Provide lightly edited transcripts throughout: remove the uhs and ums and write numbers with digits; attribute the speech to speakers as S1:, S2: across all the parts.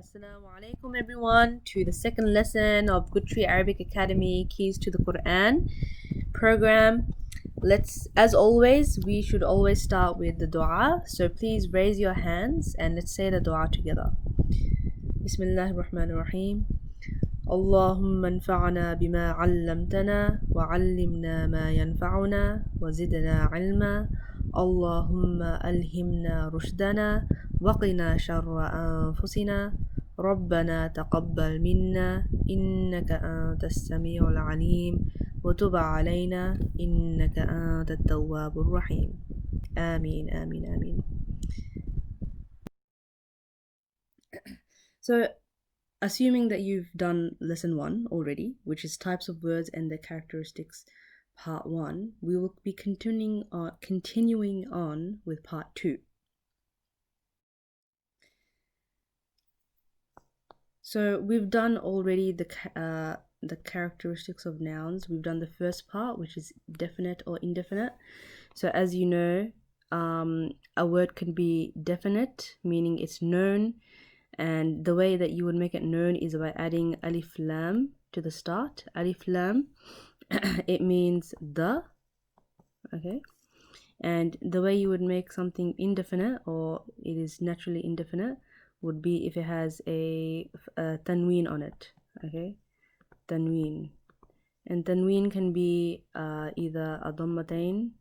S1: Assalamu alaikum everyone to the second lesson of Good Tree Arabic Academy Keys to the Quran program. As always, we should always start with the dua. So please raise your hands and let's say the dua together. Bismillah ar-Rahman ar-Rahim. اللهم انفعنا بما علمتنا وعلمنا ما ينفعنا وزدنا علما اللهم ألهمنا رشدنا وقنا شر أنفسنا ربنا تقبل منا إنك أنت السميع العليم وتب علينا إنك أنت التواب الرحيم آمين آمين آمين. So assuming that you've done lesson 1 already, which is types of words and their characteristics, part 1, we will be continuing on with part 2. So we've done already the characteristics of nouns. We've done the first part, which is definite or indefinite. So as you know, a word can be definite, meaning it's known. And the way that you would make it known is by adding alif lam to the start. Alif lam, it means the, okay? And the way you would make something indefinite, or it is naturally indefinite, would be if it has a tanween on it, okay? Tanween. And tanween can be either a dhammatain,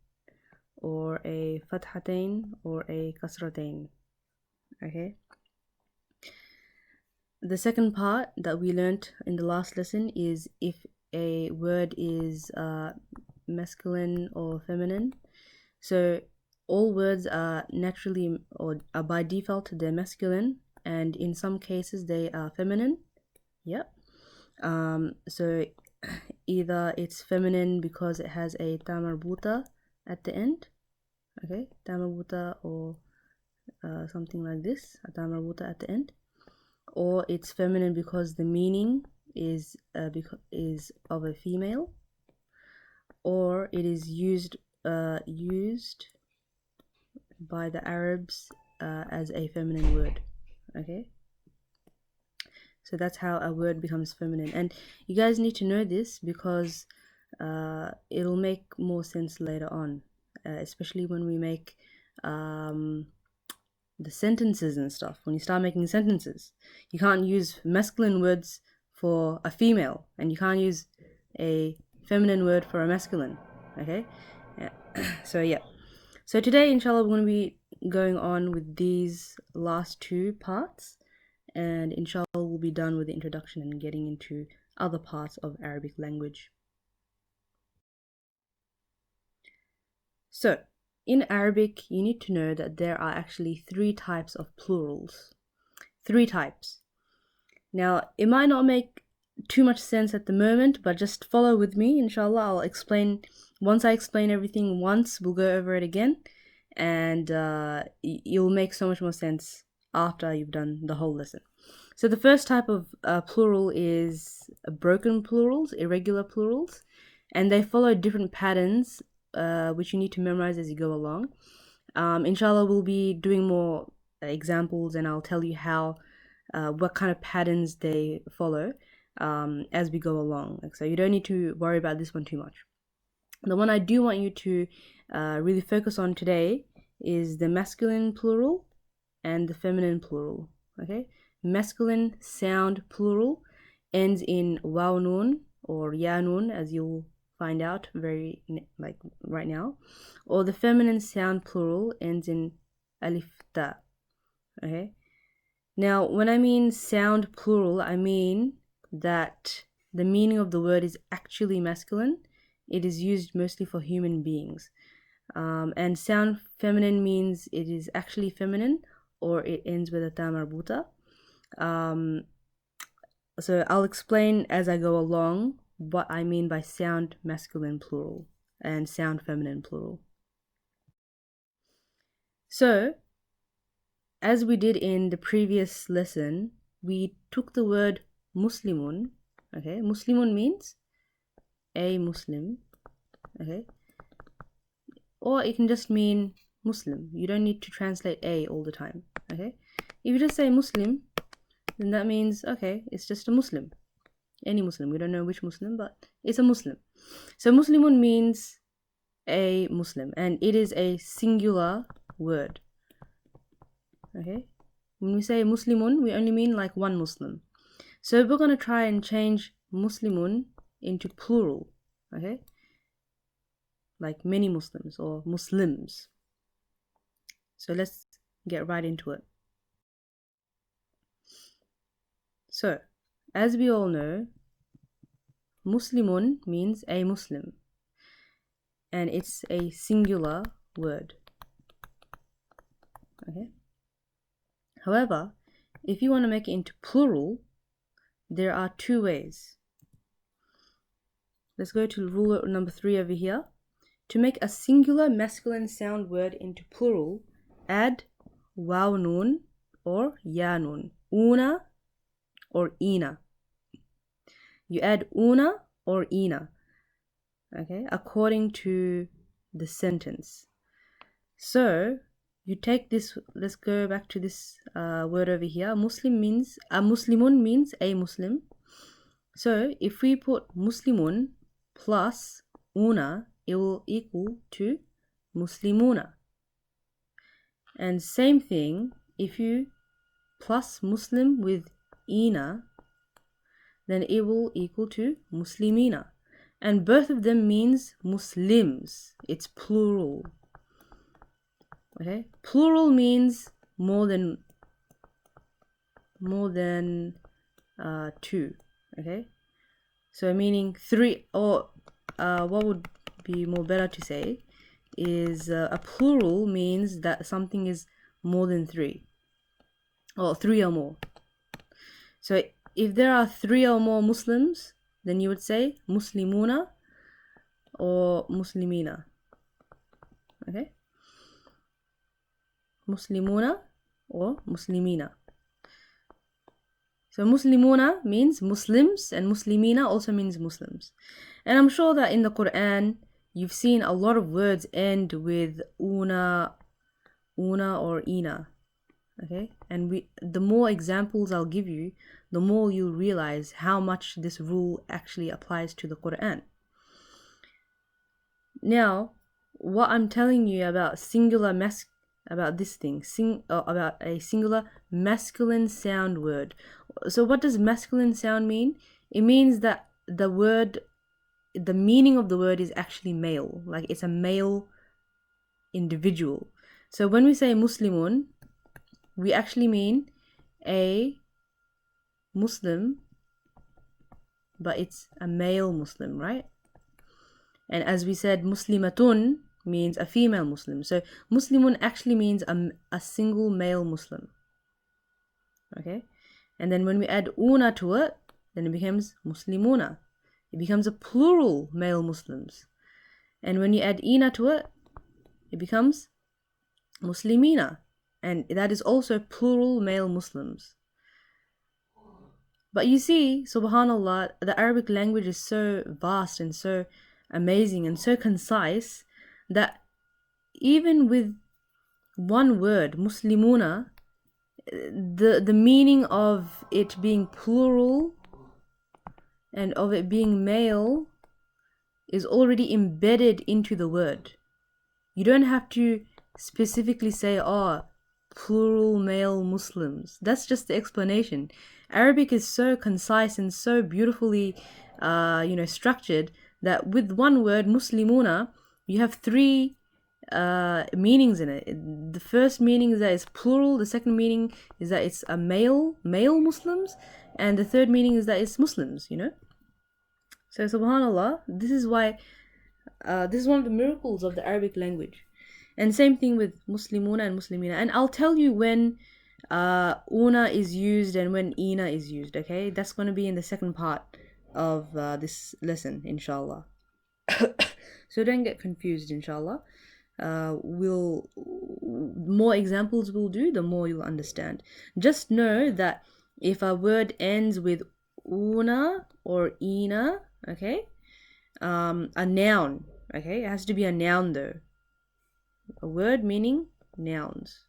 S1: or a fathatain, or a kasratain, okay? The second part that we learnt in the last lesson is if a word is masculine or feminine. So all words are naturally or are by default they're masculine, and in some cases they are feminine. Yep. So either it's feminine because it has a ta marbuta at the end, okay, ta marbuta, or something like this, a ta marbuta at the end. Or it's feminine because the meaning is of a female, or it is used by the Arabs as a feminine word, okay? So that's how a word becomes feminine, and you guys need to know this because it'll make more sense later on, especially when we make the sentences and stuff. When you start making sentences, you can't use masculine words for a female, and you can't use a feminine word for a masculine, okay? Yeah. So today, inshallah, we're going to be going on with these last 2 parts, and inshallah we'll be done with the introduction and getting into other parts of Arabic language. So in Arabic, you need to know that there are actually 3 types of plurals. 3 types. Now, it might not make too much sense at the moment, but just follow with me, inshallah. I'll explain, once I explain everything once, we'll go over it again, and you'll make so much more sense after you've done the whole lesson. So the first type of plural is broken plurals, irregular plurals, and they follow different patterns which you need to memorize as you go along. Inshallah, we'll be doing more examples, and I'll tell you how, what kind of patterns they follow as we go along. So you don't need to worry about this one too much. The one I do want you to really focus on today is the masculine plural and the feminine plural. Okay, masculine sound plural ends in waw nun or ya nun, as you'll find out right now, or the feminine sound plural ends in alif ta. Okay, now when I mean sound plural, I mean that the meaning of the word is actually masculine. It is used mostly for human beings, and sound feminine means it is actually feminine, or it ends with a ta marbuta. So I'll explain as I go along what I mean by sound masculine plural and sound feminine plural. So, as we did in the previous lesson, we took the word muslimun, okay? Muslimun means a Muslim, okay? Or it can just mean Muslim. You don't need to translate a all the time, okay? If you just say Muslim, then that means, okay, it's just a Muslim. Any Muslim. We don't know which Muslim, but it's a Muslim. So Muslimun means a Muslim, and it is a singular word. Okay? When we say Muslimun, we only mean like one Muslim. So we're going to try and change Muslimun into plural. Okay? Like many Muslims or Muslims. So let's get right into it. So, as we all know, Muslimun means a Muslim, and it's a singular word. Okay. However, if you want to make it into plural, there are two ways. Let's go to rule number 3 over here. To make a singular masculine sound word into plural, add waw nun or ya nun, una or ina. You add una or ina, okay, according to the sentence. So you take this, let's go back to this word over here. Muslimun means a Muslim. So if we put Muslimun plus una, it will equal to Muslimuna. And same thing, if you plus Muslim with ina, then it will equal to Muslimina. And both of them means Muslims. It's plural. Okay? Plural means more than two. Okay? So meaning three, or what would be more better to say is a plural means that something is more than three, or three or more. So if there are 3 or more Muslims, then you would say Muslimuna or Muslimina. Okay? Muslimuna or Muslimina. So Muslimuna means Muslims, and Muslimina also means Muslims. And I'm sure that in the Quran, you've seen a lot of words end with una or ina. Okay? And the more examples I'll give you, the more you'll realize how much this rule actually applies to the Quran. Now, what I'm telling you about about this thing, about a singular masculine sound word. So what does masculine sound mean? It means that the meaning of the word is actually male, like it's a male individual. So when we say Muslimun, we actually mean a Muslim, but it's a male Muslim, right? And as we said, Muslimatun means a female Muslim. So Muslimun actually means a single male Muslim. Okay? And then when we add una to it, then it becomes Muslimuna. It becomes a plural male Muslims. And when you add ina to it, it becomes Muslimina. And that is also plural male Muslims. But you see, subhanallah, the Arabic language is so vast and so amazing and so concise that even with one word, Muslimuna, the meaning of it being plural and of it being male is already embedded into the word. You don't have to specifically say, plural male Muslims. That's just the explanation. Arabic is so concise and so beautifully, structured that with one word, Muslimuna, you have 3 meanings in it. The first meaning is that it's plural. The second meaning is that it's a male Muslims, and the third meaning is that it's Muslims. So subhanallah, this is why this is one of the miracles of the Arabic language. And same thing with Muslimuna and Muslimina. And I'll tell you when una is used and when ina is used, okay? That's going to be in the second part of this lesson, inshallah. So don't get confused, inshallah. More examples we'll do, the more you'll understand. Just know that if a word ends with una or ina, okay, a noun, okay, it has to be a noun though. A word meaning nouns.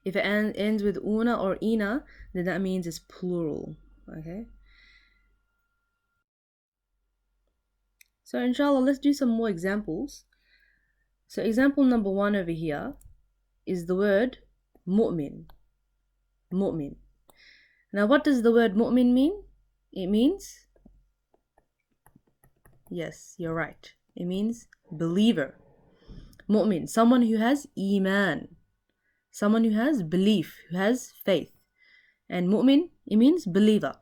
S1: If it ends with una or ina, then that means it's plural. Okay. So inshallah, let's do some more examples. So example number 1 over here is the word mu'min. Mu'min. Now what does the word mu'min mean? It means, yes, you're right. It means believer. Mu'min, someone who has iman. Someone who has belief, who has faith. And mu'min, it means believer.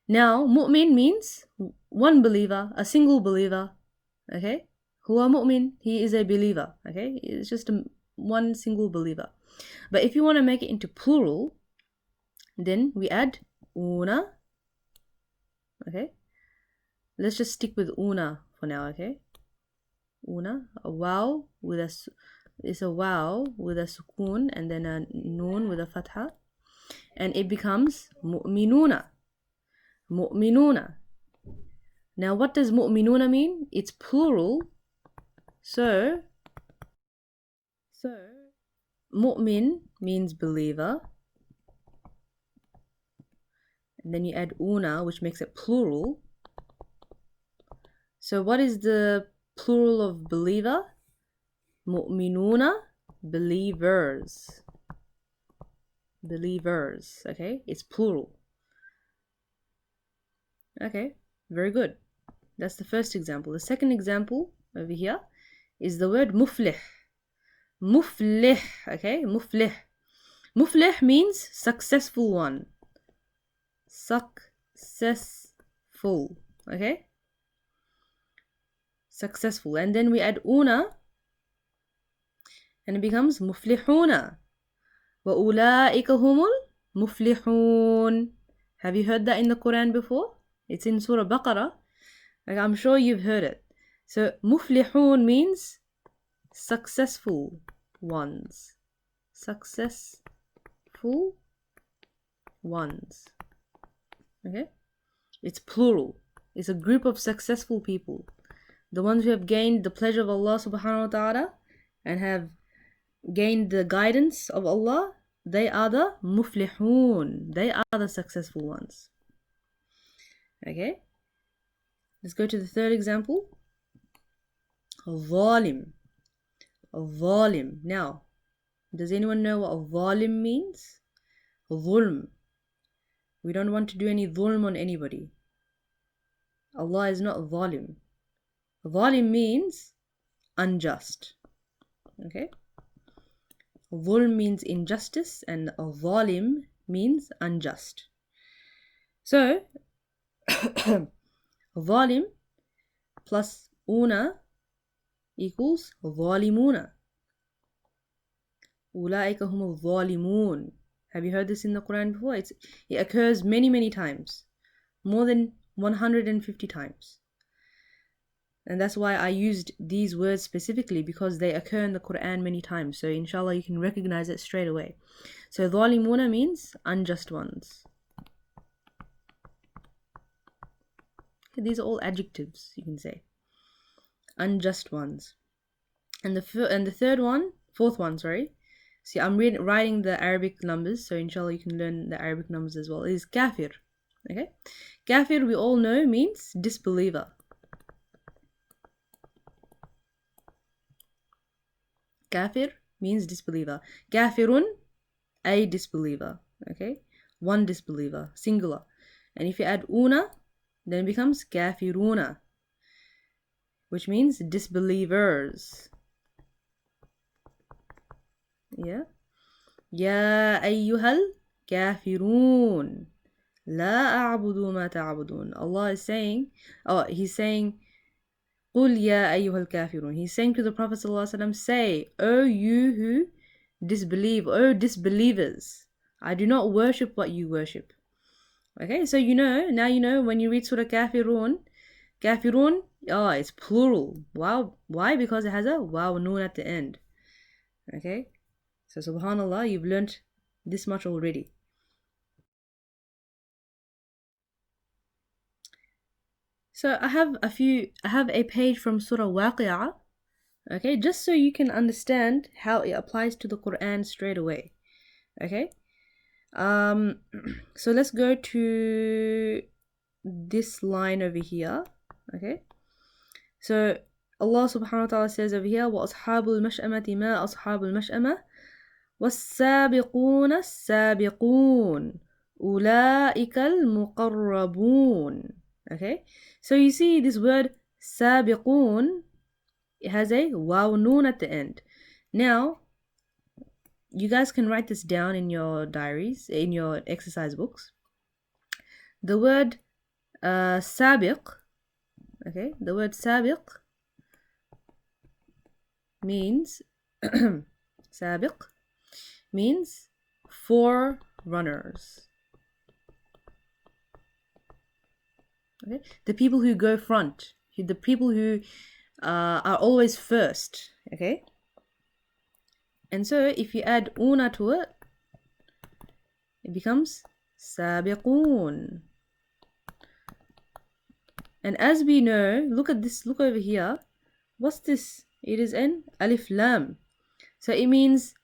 S1: Now, mu'min means one believer, a single believer. Okay? Huwa mu'min, he is a believer. Okay? It's just one single believer. But if you want to make it into plural, then we add una. Okay? Let's just stick with una for now, okay? Una, a wow with it's a wow with a sukoon and then a noon with a fatha. And it becomes mu'minuna. Mu'minuna. Now what does mu'minuna mean? It's plural. So mu'min means believer. And then you add una, which makes it plural. So what is the plural of believer? Mu'minuna, believers. Believers, okay? It's plural. Okay, very good. That's the first example. The second example over here is the word muflih. Muflih, okay? Muflih. Muflih means successful one. Successful, okay? Successful. And then we add una and it becomes muflihuna. وَأُولَٰئِكَ هُمُ الْمُفْلِحُونَ. Have you heard that in the Quran before? It's in Surah Baqarah. Like, I'm sure you've heard it. So muflihun means successful ones. Successful ones. Okay? It's plural. It's a group of successful people. The ones who have gained the pleasure of Allah subhanahu wa ta'ala and have gained the guidance of Allah, they are the muflihun. They are the successful ones. Okay? Let's go to the third example. Zalim. Zalim. Now, does anyone know what zalim means? Zulm. We don't want to do any zulm on anybody. Allah is not zalim. Zalim means unjust. Okay? Zulm means injustice and zalim means unjust. So, zalim plus una equals zalimuna. Ulaika humul zalimun. Have you heard this in the Quran before? It occurs many times. More than 150 times. And that's why I used these words specifically, because they occur in the Quran many times. So inshallah you can recognize it straight away. So zalimuna means unjust ones. Okay, these are all adjectives, you can say. Unjust ones. And the fourth one, See, I'm writing the Arabic numbers, so inshallah you can learn the Arabic numbers as well. It is kafir. Okay? Kafir, we all know, means disbeliever. Kafir means disbeliever. Kafirun, a disbeliever. Okay? One disbeliever, singular. And if you add una, then it becomes kafiruna, which means disbelievers. Yeah? Ya ayyuhal kafirun. La a'budu ma ta'budun. Allah is saying, He's saying, Qul ya ayyuhal kafirun. He's saying to the Prophet ﷺ, say, O you who disbelieve, O disbelievers, I do not worship what you worship. Okay, so now you know when you read Surah Kafirun, it's plural. Wow. Why? Because it has a waw noon at the end. Okay, so subhanallah, you've learnt this much already. So I have a page from Surah Waqi'ah, okay, just so you can understand how it applies to the Quran straight away. Okay. So let's go to this line over here. Okay. So Allah subhanahu wa ta'ala says over here, وَأَصْحَابُ الْمَشْأَمَةِ مَا أَصْحَابُ الْمَشْأَمَةِ وَالسَّابِقُونَ السَّابِقُونَ أُولَئِكَ الْمُقَرَّبُونَ. Okay, so you see this word سَابِقُون, it has a waw noon at the end. Now, you guys can write this down in your diaries, in your exercise books. The word سابق, okay, the word سابق means سابق means forerunners. Okay, the people who go front, the people who are always first. Okay, and so if you add una to it, it becomes سابقون. And as we know, look at this, look over here. What's this? It is an alif lam. So it means,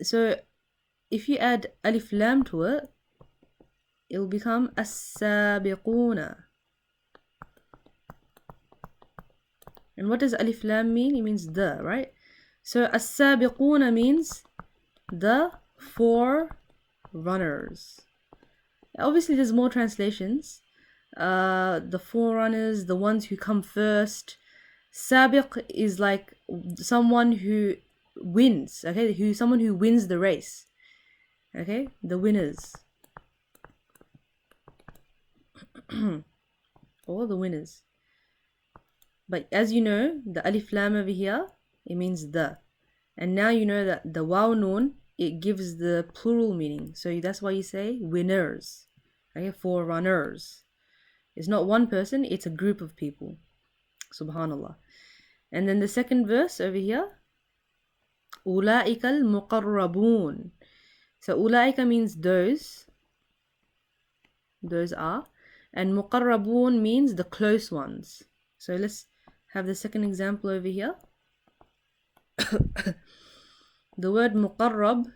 S1: so if you add alif lam to it, it will become as-sabiquna. And what does alif lam mean? It means the, right? So as-sabiquna means the forerunners. Obviously there's more translations. The forerunners, the ones who come first. Sabiq is like someone who wins, okay? Someone who wins the race. Okay? The winners. Or the winners. But as you know, the alif lam over here, it means the. And now you know that the waw noon, it gives the plural meaning. So that's why you say winners. Okay? Forerunners. It's not one person, it's a group of people. Subhanallah. And then the second verse over here, أُولَئِكَ الْمُقَرَّبُونَ. So أُولَئِكَ means those are, and مُقَرَّبُون means the close ones. So let's have the second example over here. The word مُقَرَّب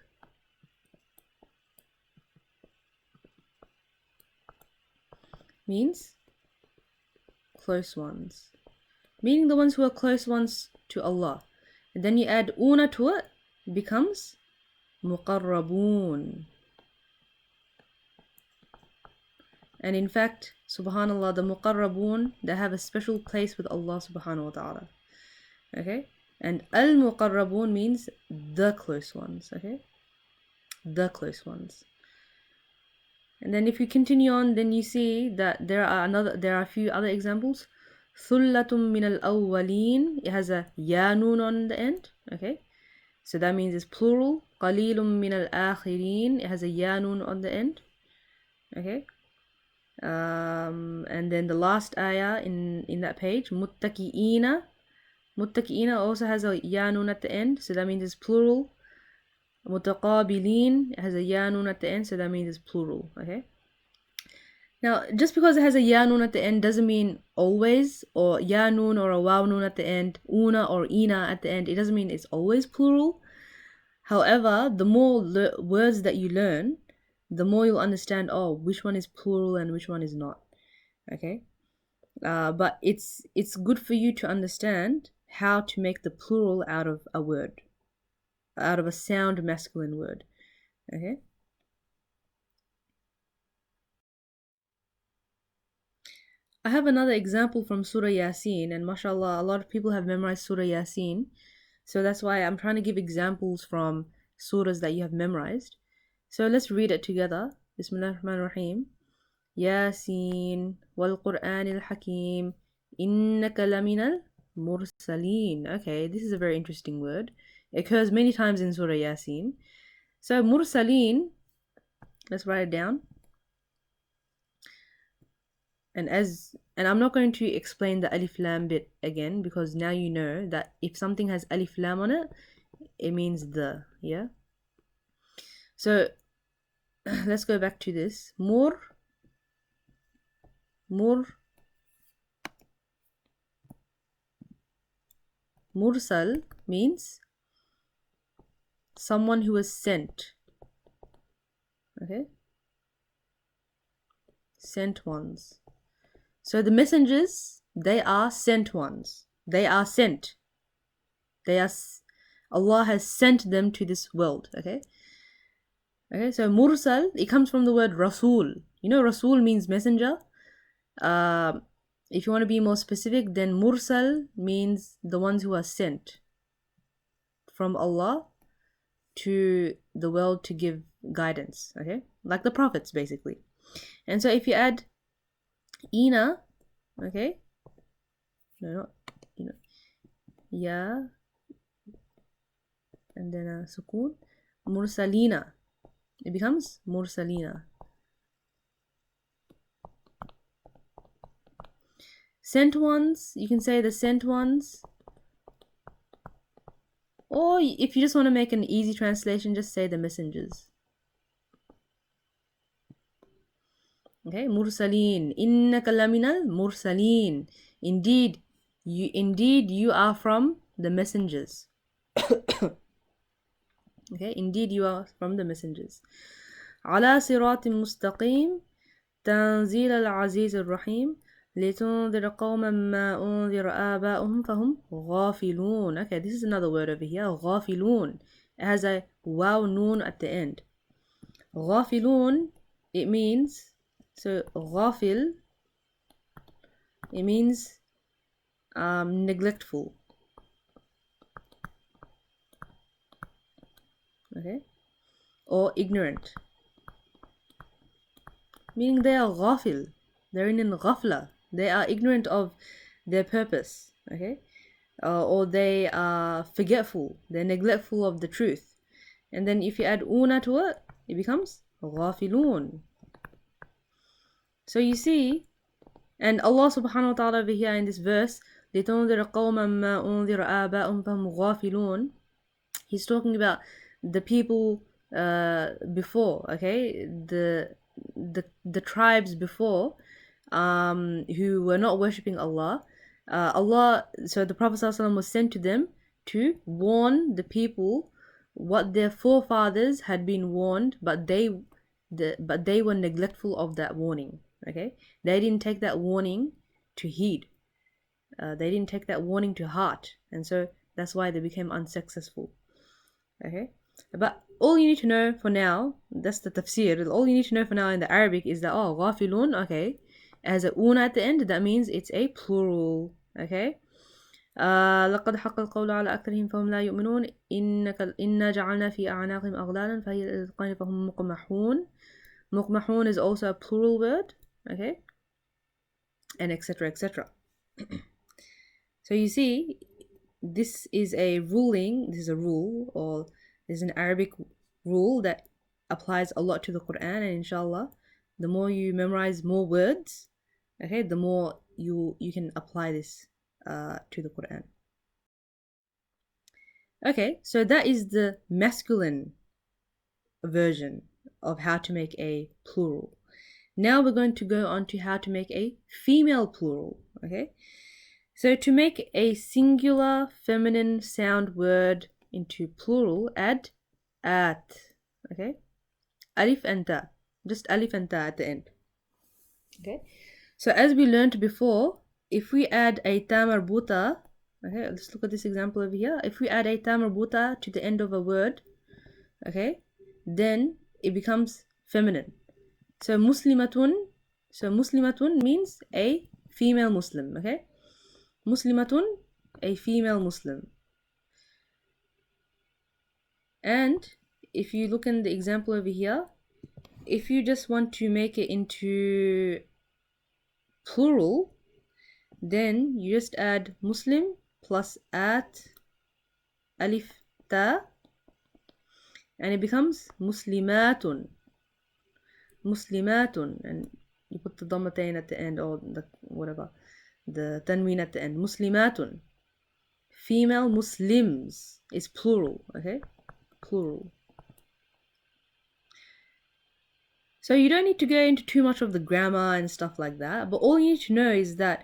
S1: means close ones, meaning the ones who are close ones to Allah. And then you add una to it, it becomes muqarrabun. And in fact, subhanallah, the muqarrabun, they have a special place with Allah subhanahu wa ta'ala. Okay? And al-muqarrabun means the close ones. Okay? The close ones. And then if you continue on, then you see that there are a few other examples. Thullatum min al-awwalin. It has a ya noon on the end. Okay, so that means it's plural. Qalilum min al-akhirin. It has a ya noon on the end. Okay, and then the last ayah in that page, muttaki'ina. Muttaki'ina also has a ya noon at the end, so that means it's plural. Mutaqabilin has a ya noon at the end, so that means it's plural. Okay. Now, just because it has a ya noon at the end doesn't mean always, or ya noon or a waw noon at the end, una or ina at the end. It doesn't mean it's always plural. However, the more words that you learn, the more you'll understand, oh, which one is plural and which one is not. Okay. But it's good for you to understand how to make the plural out of a word, out of a sound masculine word. Okay. I have another example from Surah Yasin, and mashallah, a lot of people have memorized Surah Yasin. So that's why I'm trying to give examples from surahs that you have memorized. So let's read it together. Bismillah ar-Rahman ar-Rahim. Yasin wal Qur'an al-Hakim innaka laminal mursaleen. Okay, this is a very interesting word. It occurs many times in Surah Yasin. So mursaleen, let's write it down. And I'm not going to explain the alif lam bit again, because now you know that if something has alif lam on it, it means the, yeah? So let's go back to this. Mursal means someone who was sent. Okay, sent ones. So the messengers, they are sent ones. They are sent. Allah has sent them to this world. Okay. Okay. So mursal, it comes from the word rasul. You know, rasul means messenger. If you want to be more specific, then mursal means the ones who are sent from Allah to the world to give guidance. Okay, like the prophets basically. And so if you add ina, okay, no, not yeah, and then a sukun, mursalina, it becomes mursalina. Sent ones, you can say the sent ones, or if you just want to make an easy translation, just say the messengers. Okay, mursalin, innaka laminal mursalin. Indeed you are from the messengers. Okay, indeed you are from the messengers. على صراط مستقيم تنزيل العزيز الرحيم لتنذر قوما ما أنذر آباؤهم فهم غافلون. Okay, this is another word over here, غافلون. It has a waw noon at the end. غافلون, it means, so غافل, it means neglectful. Okay, or ignorant, meaning they are ghafil, they're in ghafla, they are ignorant of their purpose. Okay, or they are forgetful, they're neglectful of the truth. And then if you add una to it, it becomes ghafilun. So you see, and Allah subhanahu wa ta'ala over here in this verse, لِتُنذِرَ قَوْمًا مَا أُنذِرَ آبَاؤُهُمْ فَهُمْ غَافِلُونَ, he's talking about the people before, okay, the tribes before, who were not worshipping Allah. So the Prophet ﷺ was sent to them to warn the people what their forefathers had been warned, but they were neglectful of that warning. Okay, they didn't take that warning to heed. They didn't take that warning to heart, and so that's why they became unsuccessful. Okay, but all you need to know for now, that's the tafsir, all you need to know for now in the Arabic is that, oh, ghafilun, okay, as a una at the end, that means it's a plural. Okay, لقد حق القول على أكثرهم فهم لا يؤمنون إنا جعلنا في أعناقهم أغلالا فهي الأذقان فهم مقمحون. مقمحون is also a plural word. Okay, and etc, etc. So you see, this is a ruling, this is a rule, or this is an Arabic rule that applies a lot to the Quran, and inshallah, the more you memorize more words, okay, the more you can apply this to the Quran. Okay, so that is the masculine version of how to make a plural. Now we're going to go on to how to make a female plural. Okay, so to make a singular feminine sound word into plural, add at. Okay, alif and ta, just alif and ta at the end. Okay, so as we learned before, if we add a ta marbuta, okay, let's look at this example over here. If we add a ta marbuta to the end of a word, okay, then it becomes feminine. So muslimatun means a female Muslim. Okay, muslimatun, a female Muslim. And if you look in the example over here, if you just want to make it into plural, then you just add Muslim plus at alif ta, and it becomes muslimatun. Muslimatun, and you put the dhammatain at the end, or the whatever, the tanween at the end. Muslimatun, female Muslims is plural. Okay, plural. So you don't need to go into too much of the grammar and stuff like that, but all you need to know is that,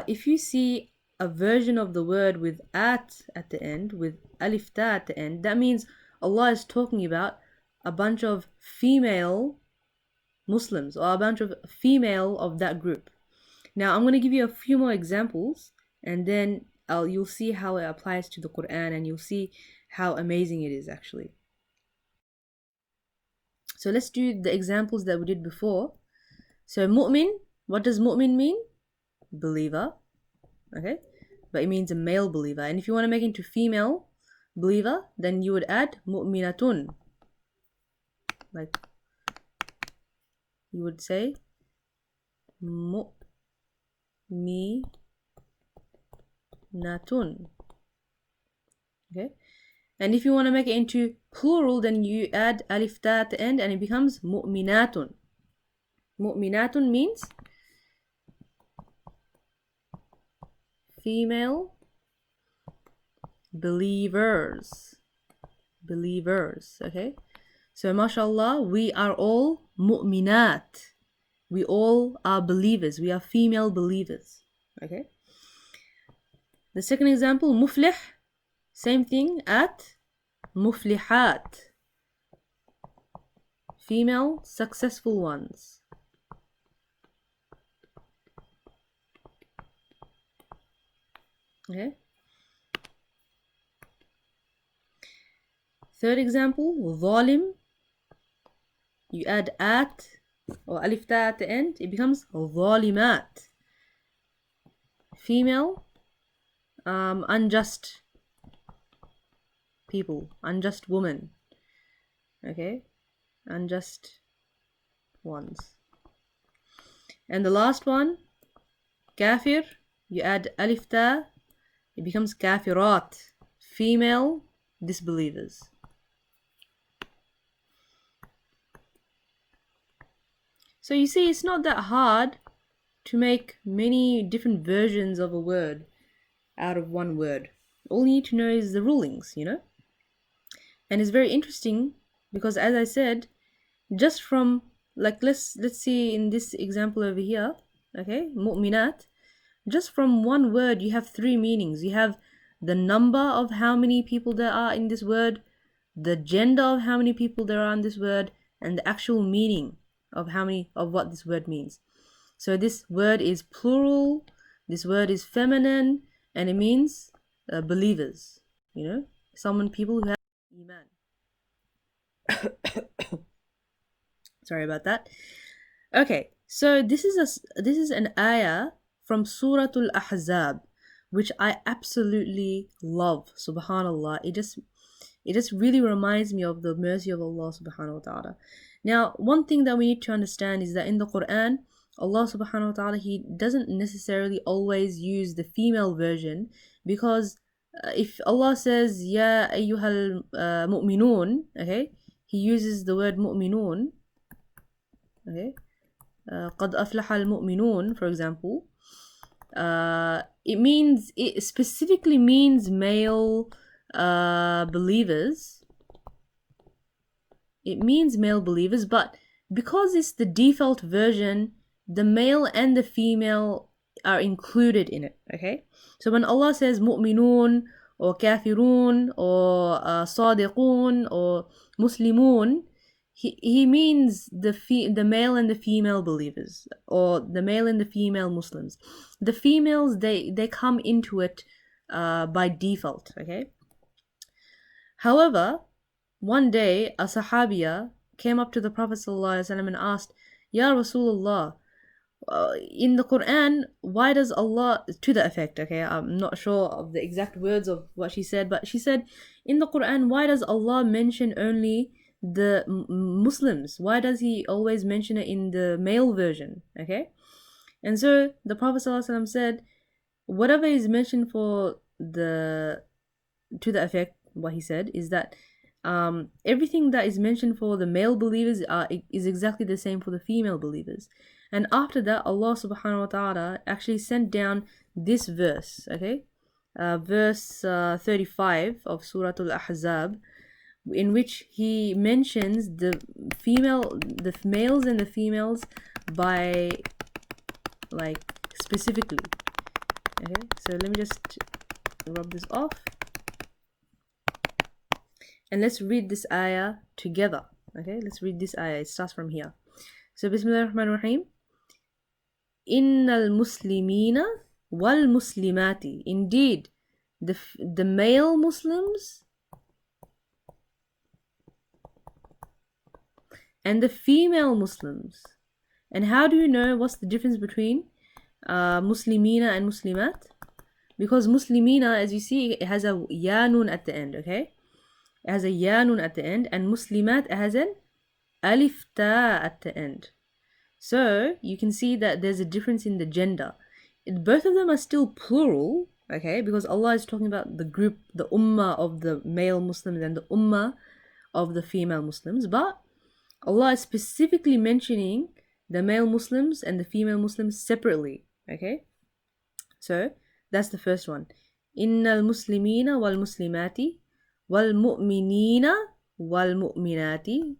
S1: if you see a version of the word with at the end, with alif ta at the end, that means Allah is talking about a bunch of female Muslims or a bunch of female of that group. Now I'm going to give you a few more examples, and then you'll see how it applies to the Quran, and you'll see how amazing it is actually. So let's do the examples that we did before. So mu'min, what does mu'min mean? Believer, okay? But it means a male believer. And if you want to make it into female believer, then you would add mu'minatun. Like, you would say mu'minatun. Okay? And if you want to make it into plural, then you add alif ta at the end and it becomes mu'minatun. Mu'minatun means female believers. Believers, okay? So mashallah, we are all mu'minat. We all are believers. We are female believers, okay? The second example, muflih, same thing, at muflihat, female successful ones. Okay. Third example, zalim, you add at or alif ta at the end, it becomes zalimat, female unjust people, unjust women, okay, unjust ones. And the last one, kafir, you add alif ta, it becomes kafirat, female disbelievers. So you see, it's not that hard to make many different versions of a word out of one word. All you need to know is the rulings, you know. And it's very interesting because, as I said, just from, like, let's see in this example over here, okay, mu'minat, just from one word you have three meanings. You have the number of how many people there are in this word, the gender of how many people there are in this word, and the actual meaning of what this word means. So this word is plural, this word is feminine, and it means believers, you know, people who have iman. Sorry about that. Okay, so this is an ayah from Suratul Ahzab, which I absolutely love. Subhanallah, it just really reminds me of the mercy of Allah subhanahu wa ta'ala. Now, one thing that we need to understand is that in the Quran, Allah subhanahu wa ta'ala, He doesn't necessarily always use the female version, because if Allah says Ya ayyuhal mu'minun, okay, He uses the word mu'minun, okay, قد أفلح المؤمنون, for example. It specifically means male believers. It means male believers, but because it's the default version, the male and the female are included in it, okay? So when Allah says mu'minun or kafirun or sadiqun or muslimun, he means the male and the female believers, or the male and the female Muslims. The females, they come into it by default, okay? However, one day a sahabiya came up to the Prophet ﷺ and asked, Ya Rasulullah, in the Quran, why does Allah, to the effect, okay, I'm not sure of the exact words of what she said, but she said, in the Quran, why does Allah mention only the Muslims? Why does He always mention it in the male version, okay? And so the Prophet ﷺ said, whatever is mentioned to the effect, what he said is that everything that is mentioned for the male believers is exactly the same for the female believers. And after that, Allah subhanahu wa ta'ala actually sent down this verse, okay, verse 35 of Surah Al-Ahzab, in which He mentions the males and the females by, like, specifically. Okay, so let me just rub this off. And let's read this ayah together, Okay, let's read this ayah. It starts from here. So, Bismillah ar-Rahman ar-Rahim. Innal muslimina wal muslimati. Indeed, the male Muslims and the female Muslims. And how do you know what's the difference between Muslimina and Muslimat? Because Muslimina, as you see, it has a yanun at the end, okay? It has a yanun at the end, and Muslimat has an alif ta at the end. So you can see that there's a difference in the gender. Both of them are still plural, okay? Because Allah is talking about the group, the ummah of the male Muslims and the ummah of the female Muslims, but Allah is specifically mentioning the male Muslims and the female Muslims separately, okay? So that's the first one. Innal muslimina wal muslimati wal mu'minina wal mu'minati.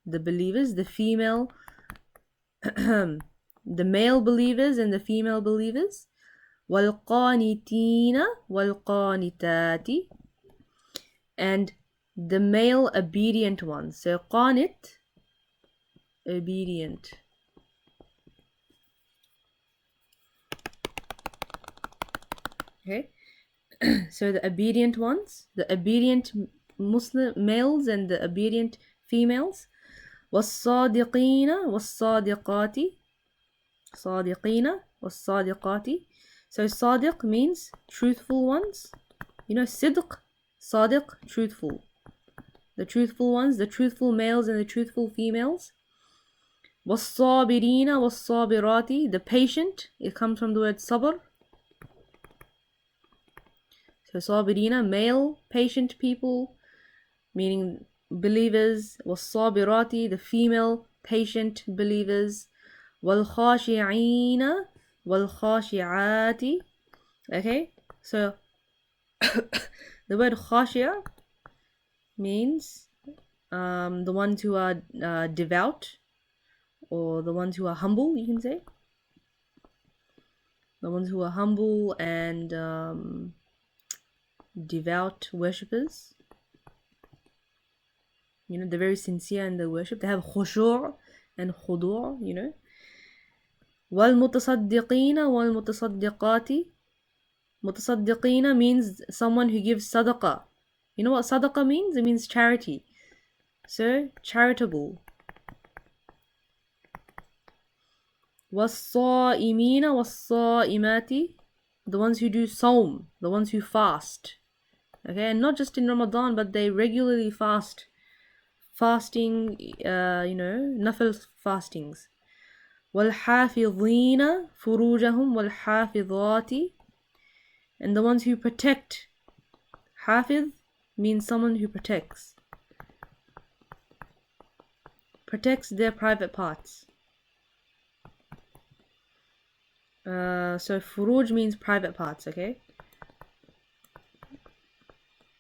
S1: The believers, the female, the male believers and the female believers. Wal qanitina wal qanitati. And the male obedient ones. So qanit, obedient. Okay. So the obedient ones, the obedient Muslim males and the obedient females. والصادقين والصادقات. صادقين والصادقات. So صادق means truthful ones. You know, صدق, صادق, truthful. The truthful ones, the truthful males and the truthful females. والصابرين والصابرات. The patient, it comes from the word sabr. So sabirina, male patient people, meaning believers. والصابرات, the female patient believers. والخاشعين والخاشعات. Okay, so the word khashia means the ones who are devout, or the ones who are humble, you can say. The ones who are humble and devout worshippers. You know, they're very sincere in their worship. They have khushu' and khudu', you know. وَالْمُتَصَدِّقِينَ وَالْمُتَصَدِّقَاتِ. Mutasaddiqina means someone who gives sadaqah. You know what sadaqah means? It means charity. So, charitable. وَالصَّائِمِينَ وَالصَّائِمَاتِ. The ones who do sawm, the ones who fast. Okay, and not just in Ramadan, but they regularly fast. Fasting, nafil fastings. وَالْحَافِظِينَ فُرُوجَهُمْ وَالْحَافِظَاتِ. And the ones who protect. Hafiz means someone who protects. Protects their private parts. So furuj means private parts, okay?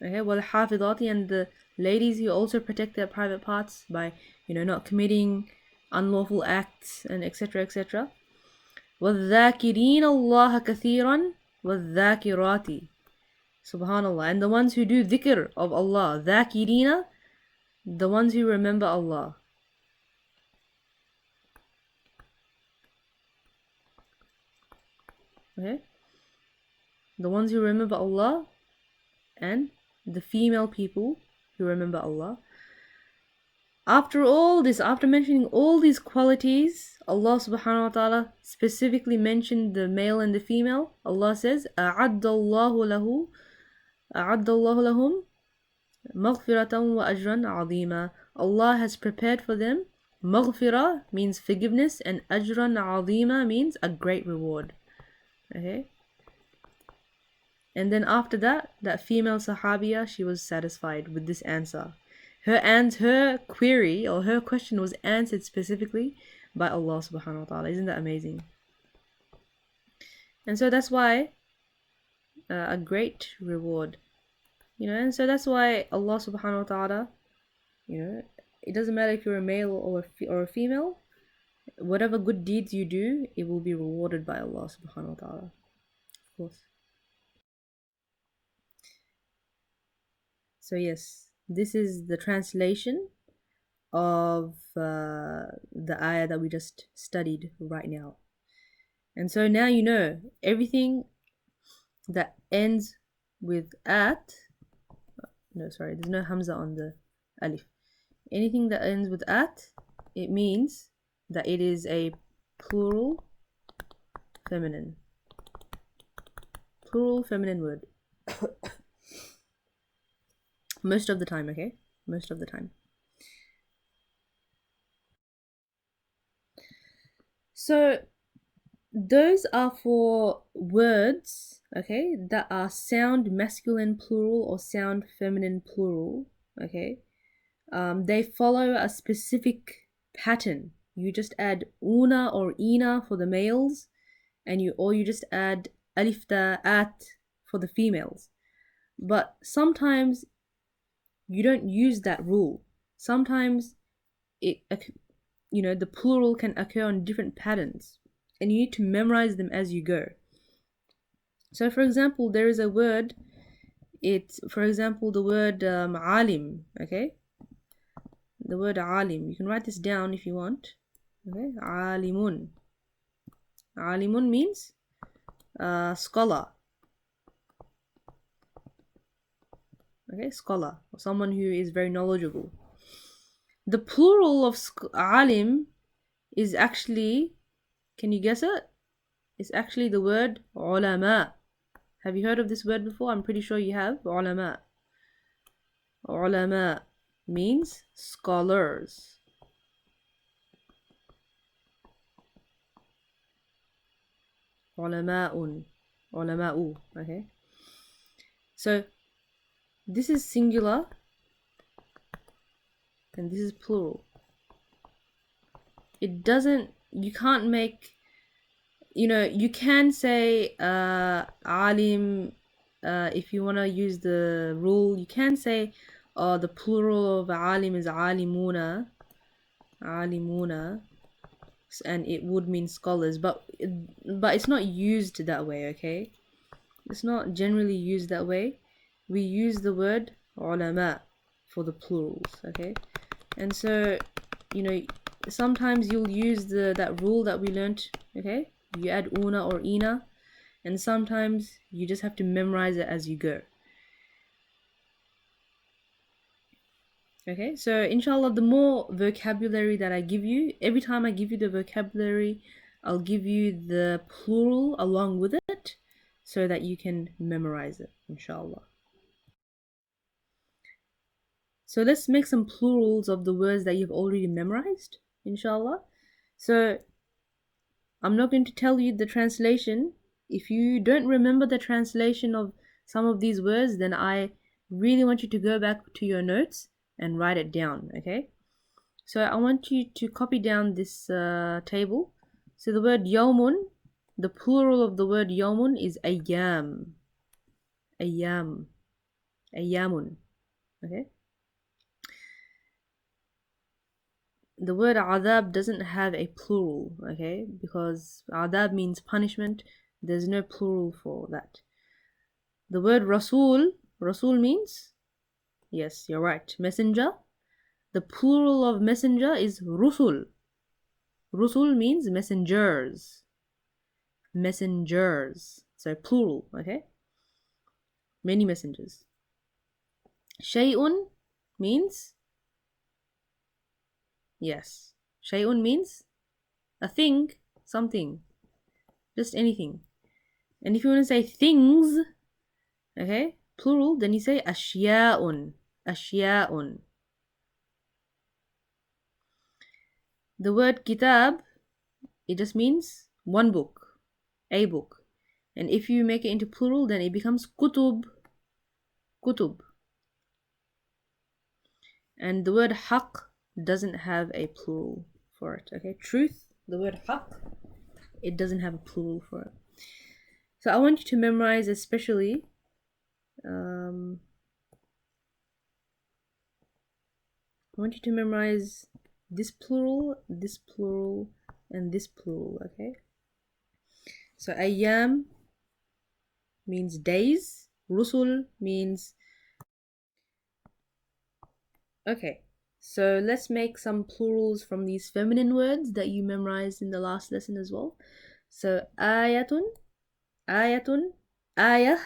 S1: Okay, well, hafidati, and the ladies who also protect their private parts by, not committing unlawful acts and etc. etc. وَالذَّاكِرِينَ اللَّهَ كَثِيرًا وَالذَّاكِرَاتِ. Subhanallah. And the ones who do dhikr of Allah. Dhakirina, the ones who remember Allah. Okay? The ones who remember Allah, and the female people who remember Allah. After all this, after mentioning all these qualities, Allah subhanahu wa ta'ala specifically mentioned the male and the female. Allah says, أَعَدَّ اللَّهُ لَهُمْ مَغْفِرَةً وَأَجْرًا عَظِيمًا. Allah has prepared for them. Maghfirah means forgiveness, and ajran azima means a great reward. Okay? And then after that, that female sahabiya, she was satisfied with this answer. Her query or her question was answered specifically by Allah subhanahu wa ta'ala. Isn't that amazing? And so that's why a great reward. And so that's why Allah subhanahu wa ta'ala, it doesn't matter if you're a male or a female, whatever good deeds you do, it will be rewarded by Allah subhanahu wa ta'ala. Of course. So yes, this is the translation of the ayah that we just studied right now. And so now you know everything that ends with at, no, sorry, there's no hamza on the alif. Anything that ends with at, it means that it is a plural feminine. Plural feminine word. Most of the time, okay? Most of the time. So those are for words, okay, that are sound masculine plural or sound feminine plural, okay. They follow a specific pattern. You just add una or ina for the males, and you just add alif ta at for the females. But sometimes you don't use that rule. Sometimes it, the plural can occur on different patterns, and you need to memorize them as you go. So, for example, there is a word. It's, for example, the word alim. Okay, the word alim. You can write this down if you want. Okay, alimun. Alimun means scholar. Okay, scholar, or someone who is very knowledgeable. The plural of alim is actually, can you guess it? It's actually the word ulama. Have you heard of this word before? I'm pretty sure you have. Ulama. Ulama means scholars. Ulama'un. Ulama'u. Okay. So this is singular and this is plural. It doesn't, you can't make, you can say alim, if you want to use the rule, you can say the plural of alim is alimuna, alimuna, and it would mean scholars, but it's not used that way, okay? It's not generally used that way. We use the word ulama for the plurals, okay? And so, sometimes you'll use that rule that we learnt, okay? You add una or ina, and sometimes you just have to memorize it as you go. Okay, so inshallah, the more vocabulary that I give you, every time I give you the vocabulary, I'll give you the plural along with it so that you can memorize it, inshallah. So let's make some plurals of the words that you've already memorized, inshallah. So I'm not going to tell you the translation. If you don't remember the translation of some of these words, then I really want you to go back to your notes and write it down, okay? So I want you to copy down this table. So the word yawmun, the plural of the word yawmun is ayyam. Ayyam. Ayyamun. Okay? The word adab doesn't have a plural, okay? Because adab means punishment. There's no plural for that. The word rasul means, yes, you're right, messenger. The plural of messenger is rusul. Rusul means messengers. Messengers. So plural, okay? Many messengers. Shay'un means, yes, shay'un means a thing, something, just anything. And if you want to say things, okay, plural, then you say ashya'un. Ashya'un. The word kitab, it just means one book, a book. And if you make it into plural, then it becomes kutub. Kutub. And the word haq doesn't have a plural for it, okay? Truth, the word haq, it doesn't have a plural for it. So I want you to memorize especially I want you to memorize this plural, and this plural, okay? So ayyam means days, rusul means, okay, So let's make some plurals from these feminine words that you memorized in the last lesson as well. So ayatun, ayatun, ayah.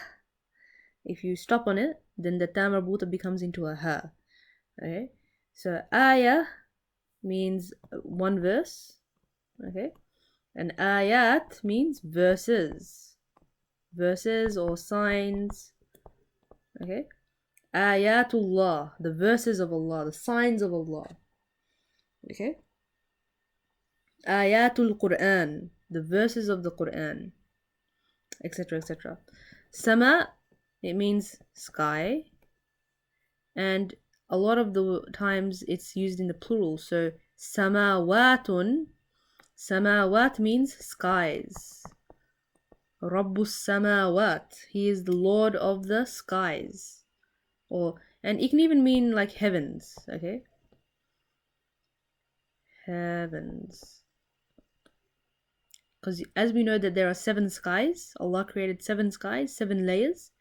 S1: If you stop on it, then the ta marbuta becomes into a ha. Okay, so ayah means one verse. Okay, and ayat means verses, verses or signs. Okay, ayatullah, the verses of Allah, the signs of Allah. Okay, ayatul Quran, the verses of the Quran, etc., etc. Sama, it means sky, and a lot of the times it's used in the plural. So samawatun, samawat means skies. Rabbus samawat, he is the Lord of the skies. And it can even mean like heavens. Okay, heavens. Because as we know that there are 7 skies, Allah created 7 skies, 7 layers,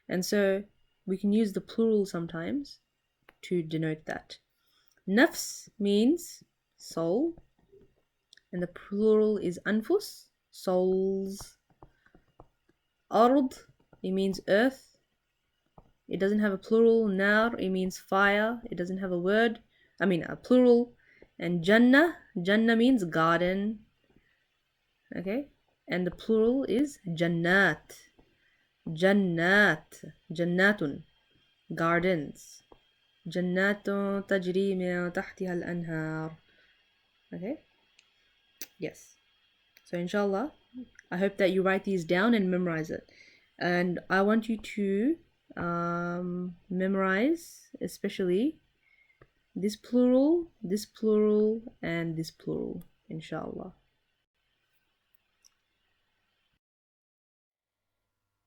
S1: and so we can use the plural sometimes to denote that. Nafs means soul, and the plural is anfus, souls. Ard, it means earth. It doesn't have a plural. Nar, it means fire. It doesn't have a plural. And Jannah, Jannah means garden. Okay, and the plural is Jannat. Jannat, Jannatun, gardens. Jannatun tajri min tahtiha al-anhar. Okay, yes. So inshallah, I hope that you write these down and memorize it. And I want you to memorize especially this plural, and this plural, inshallah.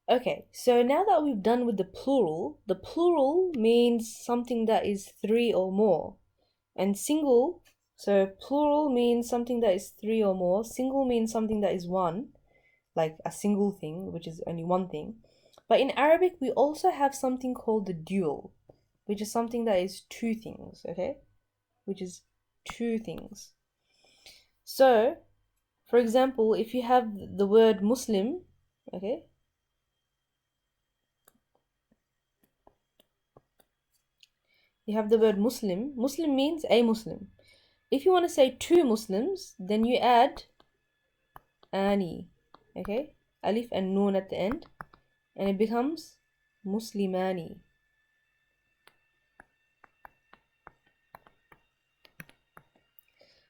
S1: Okay, so now that we've done with the plural means something that is 3 or more. And single, so plural means something that is 3 or more. Single means something that is 1, like a single thing, which is only one thing. But in Arabic, we also have something called the dual, which is something that is 2 things, okay? Which is 2 things. So, for example, if you have the word Muslim, okay? You have the word Muslim. Muslim means a Muslim. If you want to say 2 Muslims, then you add ani, okay? Alif and noon at the end, and it becomes Muslimani.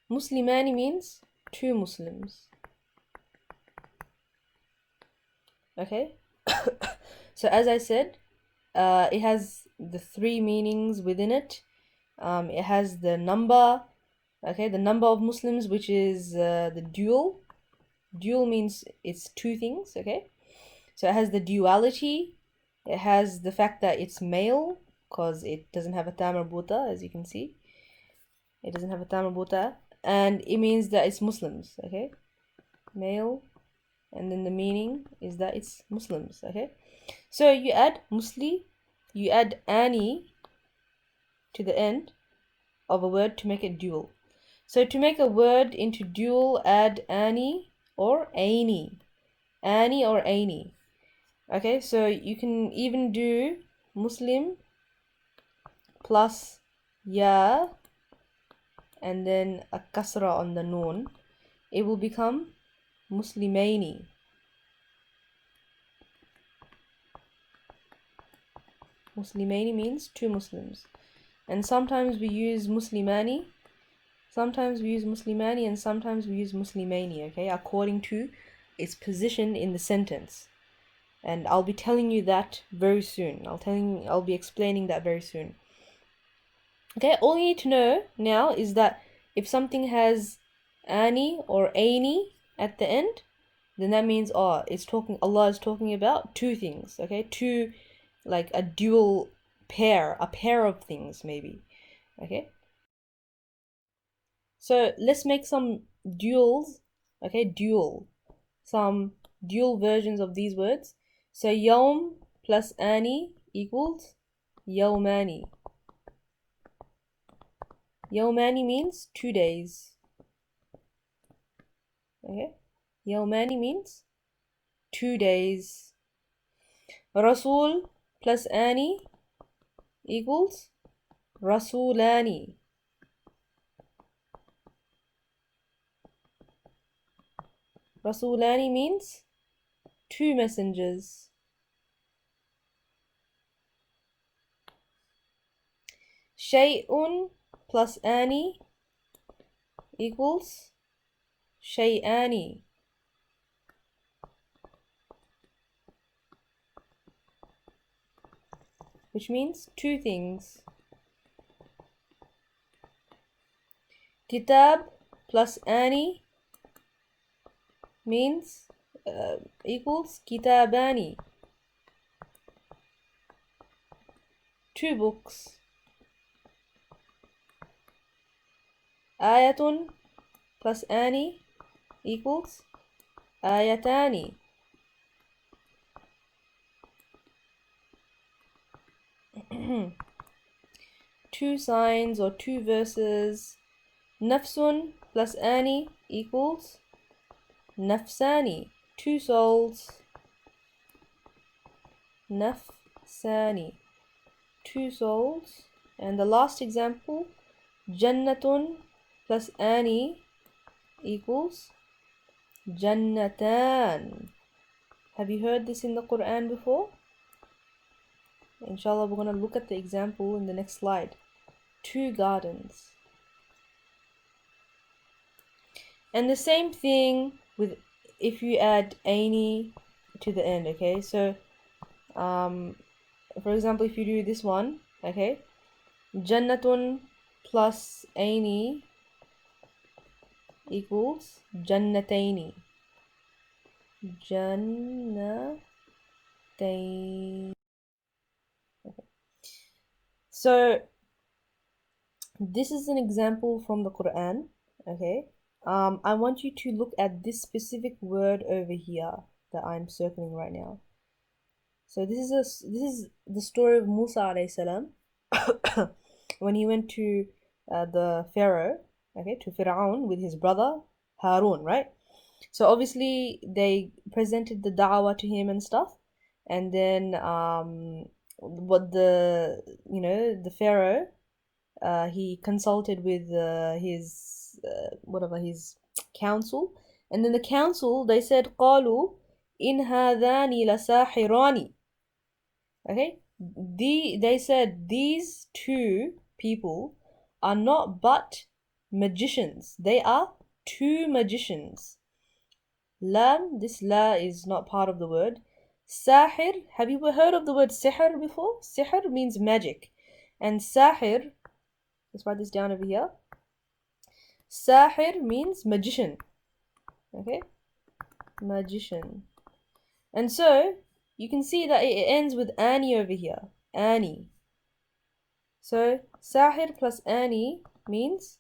S1: Muslimani means 2 Muslims. Okay? So as I said, it has the 3 meanings within it. It has the number, okay, the number of Muslims, which is the dual. Dual means it's 2 things, okay? So it has the duality. It has the fact that it's male, because it doesn't have a ta marbuta, as you can see. It doesn't have a ta marbuta. And it means that it's Muslims, okay? Male, and then the meaning is that it's Muslims, okay? So you add musli, you add ani to the end of a word to make it dual. So to make a word into dual, add ani or aini. Ani or aini. Okay, so you can even do Muslim plus ya and then a kasra on the noon. It will become Muslimaini. Muslimaini means 2 Muslims. And sometimes we use Muslimani. Sometimes we use Muslimani and sometimes we use Muslimaini, okay? According to its position in the sentence. And I'll be telling you that very soon. I'll be explaining that very soon. Okay, all you need to know now is that if something has ani or aini at the end, then that means Allah is talking about 2 things, okay? 2, like a dual pair, a pair of things maybe, okay? So let's make some duals, okay? Some dual versions of these words. So yawm plus ani equals yawmani. Yawmani means 2 days. Okay? Yawmani means 2 days. Rasul plus ani equals Rasulani. Rasulani means 2 messengers. Shay'un plus ani equals Shay'ani. Which means 2 things. Kitab plus ani means equals Kitabani. 2 books. Ayatun plus ani equals Ayatani. Two signs or 2 verses. Nafsun plus ani equals Nafsani. 2 souls. Nafsani. 2 souls. And the last example, Jannatun plus ani equals Jannatan. Have you heard this in the Quran before? Inshallah, we're going to look at the example in the next slide. 2 gardens. And the same thing with if you add ani to the end, okay? So, for example, if you do this one, okay? Jannatun plus ani equals Jannataini. Jannataini. Okay. So, this is an example from the Quran, okay? I want you to look at this specific word over here that I'm circling right now. So this is the story of Musa alayhi salam when he went to the Pharaoh, okay, to Fir'aun with his brother Harun, right? So obviously they presented the da'wah to him and stuff, and then what the Pharaoh he consulted with his his council, and then the council they said قالوا إن هذان لساحران. Okay, they said these 2 people are not but magicians. They are 2 magicians. Lam, this la is not part of the word. Sahir, have you heard of the word sihr before? Sihr means magic, and sahir, let's write this down over here. Sahir means magician. Okay, magician. And so you can see that it ends with ani over here. Ani. So sahir plus ani means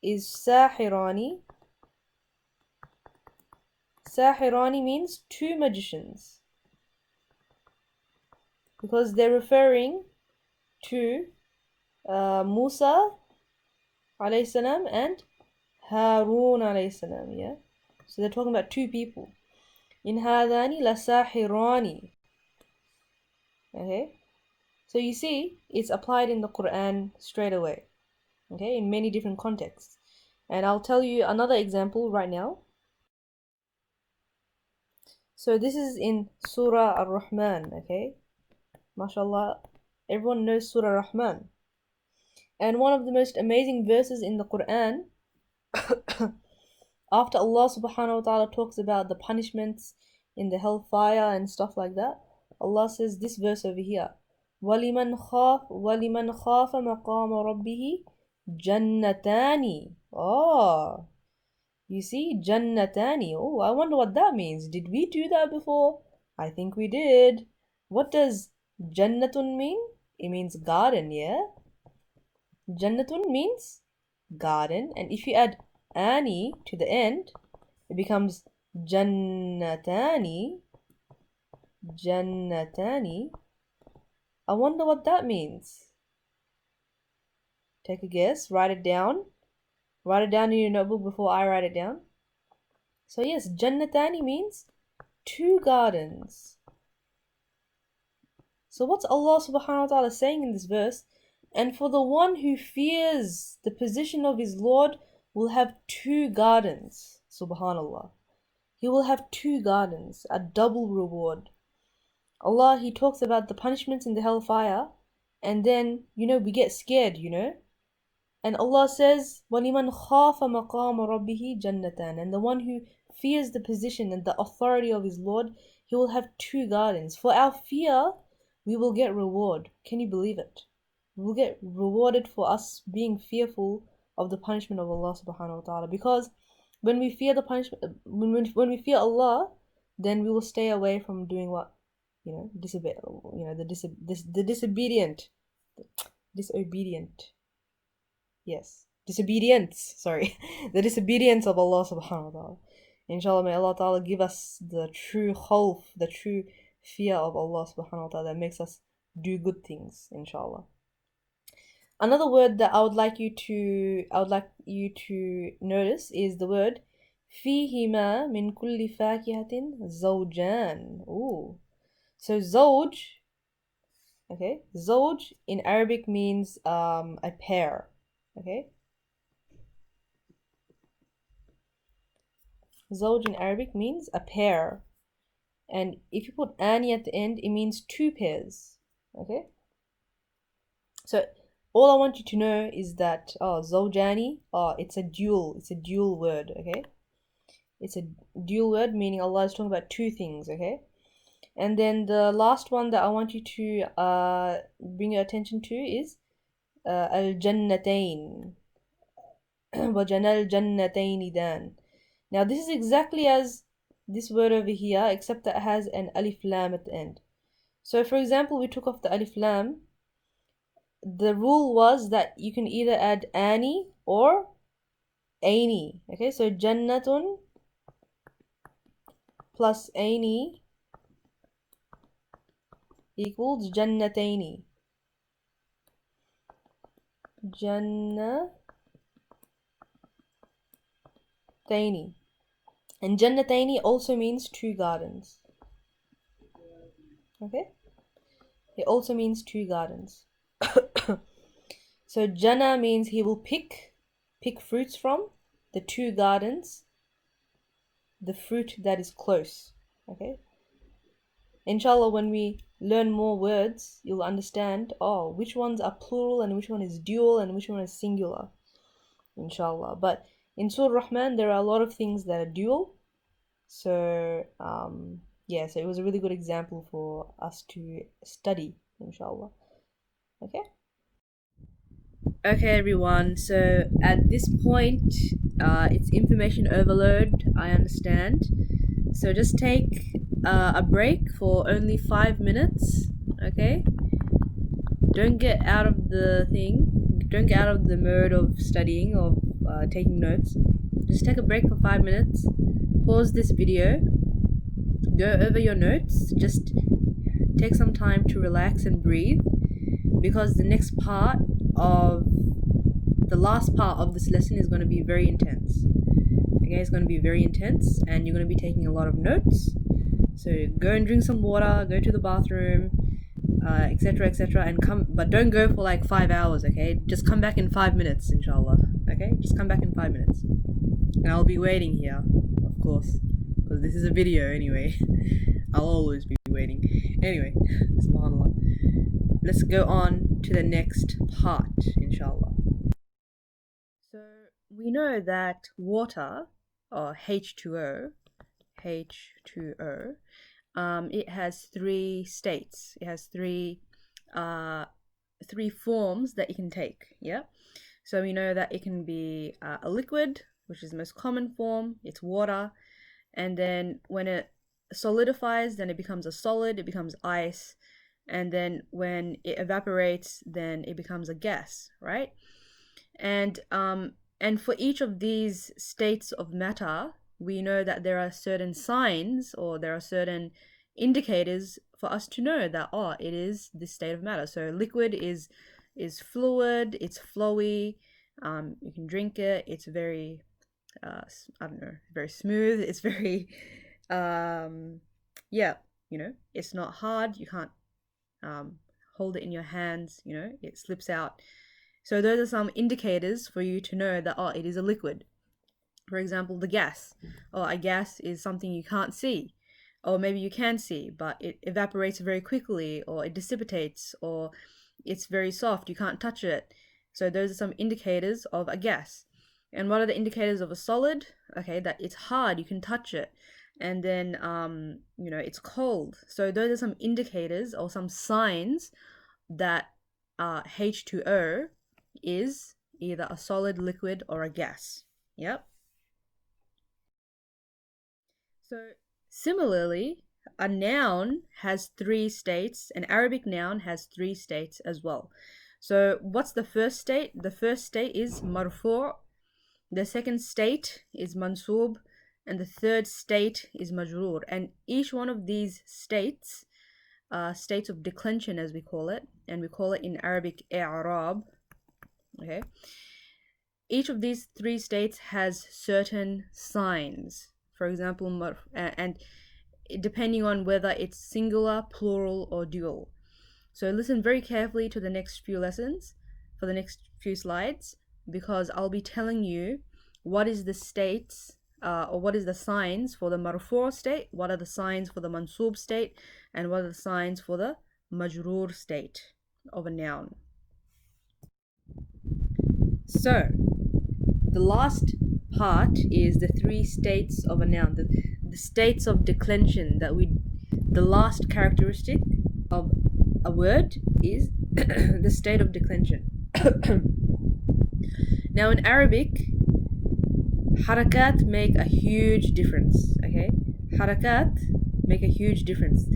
S1: is sahirani. Sahirani means 2 magicians, because they're referring to Musa alayhi salam and Harun alayhi salam, yeah? So they're talking about 2 people. In hadani lasahirani. Okay? So you see, it's applied in the Quran straight away. Okay? In many different contexts. And I'll tell you another example right now. So this is in Surah Ar-Rahman, okay? MashaAllah, everyone knows Surah Rahman. And one of the most amazing verses in the Quran, after Allah subhanahu wa ta'ala talks about the punishments in the hellfire and stuff like that, Allah says this verse over here, وَلِمَنْ خَافَ مَقَامَ رَبِّهِ جَنَّتَانِ. Oh, you see, Jannatani. Oh, I wonder what that means. Did we do that before? I think we did. What does Jannatun mean? It means garden, yeah? Jannatun means garden. And if you add ani to the end, it becomes Jannatani. Jannatani. I wonder what that means. Take a guess. Write it down. Write it down in your notebook before I write it down. So yes, Jannatani means 2 gardens. So what's Allah subhanahu wa ta'ala saying in this verse? And for the one who fears the position of his Lord will have 2 gardens. Subhanallah. He will have 2 gardens, a double reward. Allah, He talks about the punishments in the hellfire, and then, we get scared, And Allah says, وَلِمَنْ خَافَ مَقَامَ رَبِّهِ جَنَّتَانِ. And the one who fears the position and the authority of his Lord, he will have 2 gardens. For our fear, we will get reward. Can you believe it? We will get rewarded for us being fearful of the punishment of Allah subhanahu wa ta'ala. Because when we fear the punishment, when we fear Allah, then we will stay away from doing what? The disobedient. Yes, disobedience, sorry. The disobedience of Allah subhanahu wa ta'ala. Inshallah, may Allah ta'ala give us the true khawf, the true fear of Allah subhanahu wa ta'ala that makes us do good things, inshallah. Another word that I would like you to notice is the word فيهما من كل فاكهة زوجان. Ooh. So zawj, okay, zawj in Arabic means a pair, okay. Zawj in Arabic means a pair, and if you put ani at the end, it means 2 pairs, okay. So all I want you to know is that zawjani, it's a dual word, okay. It's a dual word, meaning Allah is talking about 2 things, okay. And then the last one that I want you to bring your attention to is al-jannatayn. وَجَنَى الْجَنَّتَيْنِ دَانٍ. Now this is exactly as this word over here, except that it has an alif lam at the end. So for example, we took off the alif lam. The rule was that you can either add ani or aini. Okay, so jannatun plus aini equals jannataini. Jannataini. And jannataini also means 2 gardens. Okay? It also means 2 gardens. So Jannah means he will pick fruits from the 2 gardens, the fruit that is close. Okay? Inshallah, when we learn more words, you'll understand which ones are plural and which one is dual and which one is singular. Inshallah. But in Surah Rahman, there are a lot of things that are dual. So so it was a really good example for us to study, inshallah. Okay everyone, so at this point it's information overload, I understand. So just take a break for only 5 minutes, okay? Don't get out of the mode of studying or taking notes. Just take a break for 5 minutes, pause this video, go over your notes, just take some time to relax and breathe, because the last part of this lesson is going to be very intense. Okay, it's going to be very intense and you're going to be taking a lot of notes. So go and drink some water, go to the bathroom, etc, and come, but don't go for like 5 hours, okay? Just come back in 5 minutes, inshallah. Okay, just come back in 5 minutes and I'll be waiting here, of course, because this is a video anyway. I'll always be waiting. Anyway, subhanallah. Let's go on to the next part, inshallah. So we know that water, or H2O, it has 3 states. It has 3 forms that it can take. Yeah. So we know that it can be a liquid, which is the most common form. It's water, and then when it solidifies, then it becomes a solid. It becomes ice. And then when it evaporates, then it becomes a gas, right? And for each of these states of matter, we know that there are certain signs or there are certain indicators for us to know that it is this state of matter. So liquid is is fluid, it's flowy, you can drink it, it's very, I don't know, very smooth, it's very, yeah, it's not hard, you can't hold it in your hands, it slips out. So those are some indicators for you to know that, oh, it is a liquid. For example, the gas. Oh, a gas is something you can't see. Or maybe you can see, but it evaporates very quickly, or it dissipates, or it's very soft, you can't touch it. So those are some indicators of a gas. And what are the indicators of a solid? Okay, that it's hard, you can touch it. And then, it's cold. So those are some indicators or some signs that H2O is either a solid, liquid, or a gas. Yep. So similarly, a noun has 3 states. An Arabic noun has 3 states as well. So what's the first state? The first state is marfu'. The second state is mansub. And the third state is majroor. And each one of these states, states of declension as we call it, and we call it in Arabic i'rab, okay? Each of these 3 states has certain signs. For example, and depending on whether it's singular, plural, or dual. So listen very carefully to the next few lessons, for the next few slides, because I'll be telling you what is the states, or what is the signs for the marfu' state, what are the signs for the mansub state, and what are the signs for the majroor state of a noun. So, the last part is the 3 states of a noun, the states of declension the last characteristic of a word is the state of declension. Now in Arabic, harakat make a huge difference, okay? Harakat make a huge difference.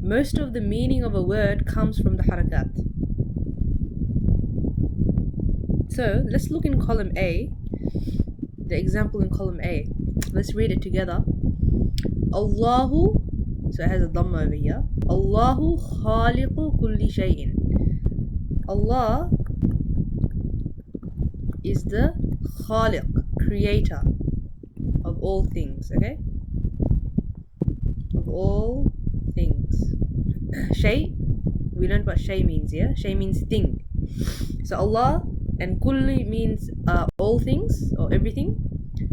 S1: Most of the meaning of a word comes from the harakat. So let's look in column A, the example in column A. Let's read it together. Allahu, so it has a dhamma over here. Allahu khaliqu kulli shay'in. Allah is the khaliq, creator of all things, okay? Of all things. Shay, we learned what shay means, yeah? Shay means thing. So Allah, and kulli means all things or everything.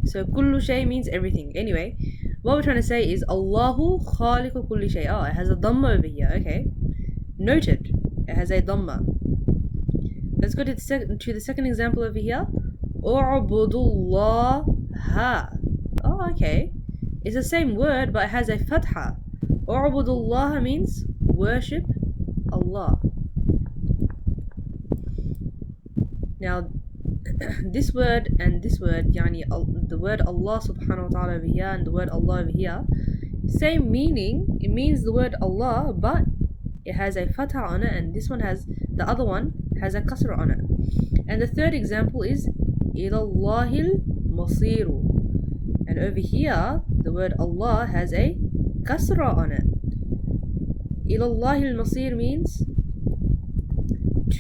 S1: So kullu shay means everything. Anyway, what we're trying to say is Allahu khaliqu kulli shay. Oh, it has a dhamma over here, okay? Noted. It has a dhamma. Let's go to the second example over here. U'budullaha. Oh, okay. It's the same word, but it has a fatha. U'budullaha means worship Allah. Now, this word and this word, the word Allah subhanahu wa ta'ala over here and the word Allah over here, same meaning. It means the word Allah, but it has a fatha on it, and the other one has a kasra on it. And the third example is ilallahil masiru, and over here the word Allah has a kasra on it. Ilallahil masir means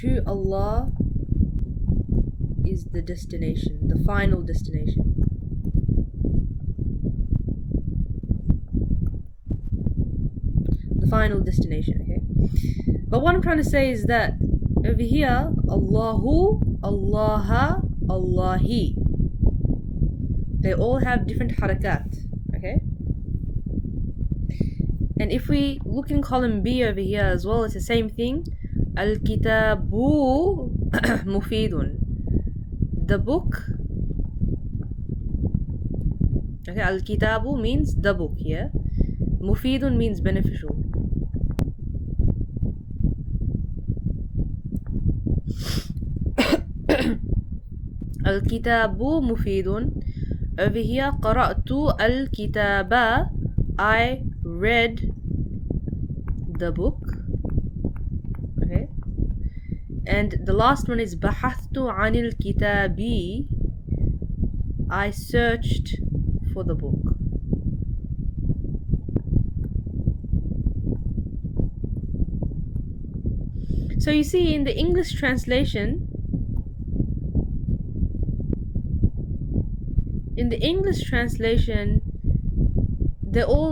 S1: to Allah is the destination, the final destination. The final destination, okay? But what I'm trying to say is that over here, Allahu, Allaha, Allahi, they all have different harakat, okay? And if we look in column B over here as well, it's the same thing. Al-kitabu mufidun. The book, okay, al-kitabu means the book here. Mufidun means beneficial. Al-kitabu mufidun. Over here, qara'tu al-kitaba. I read the book. Okay. And the last one is bahathtu anil kitabi. I searched for the book. So you see in the English translation,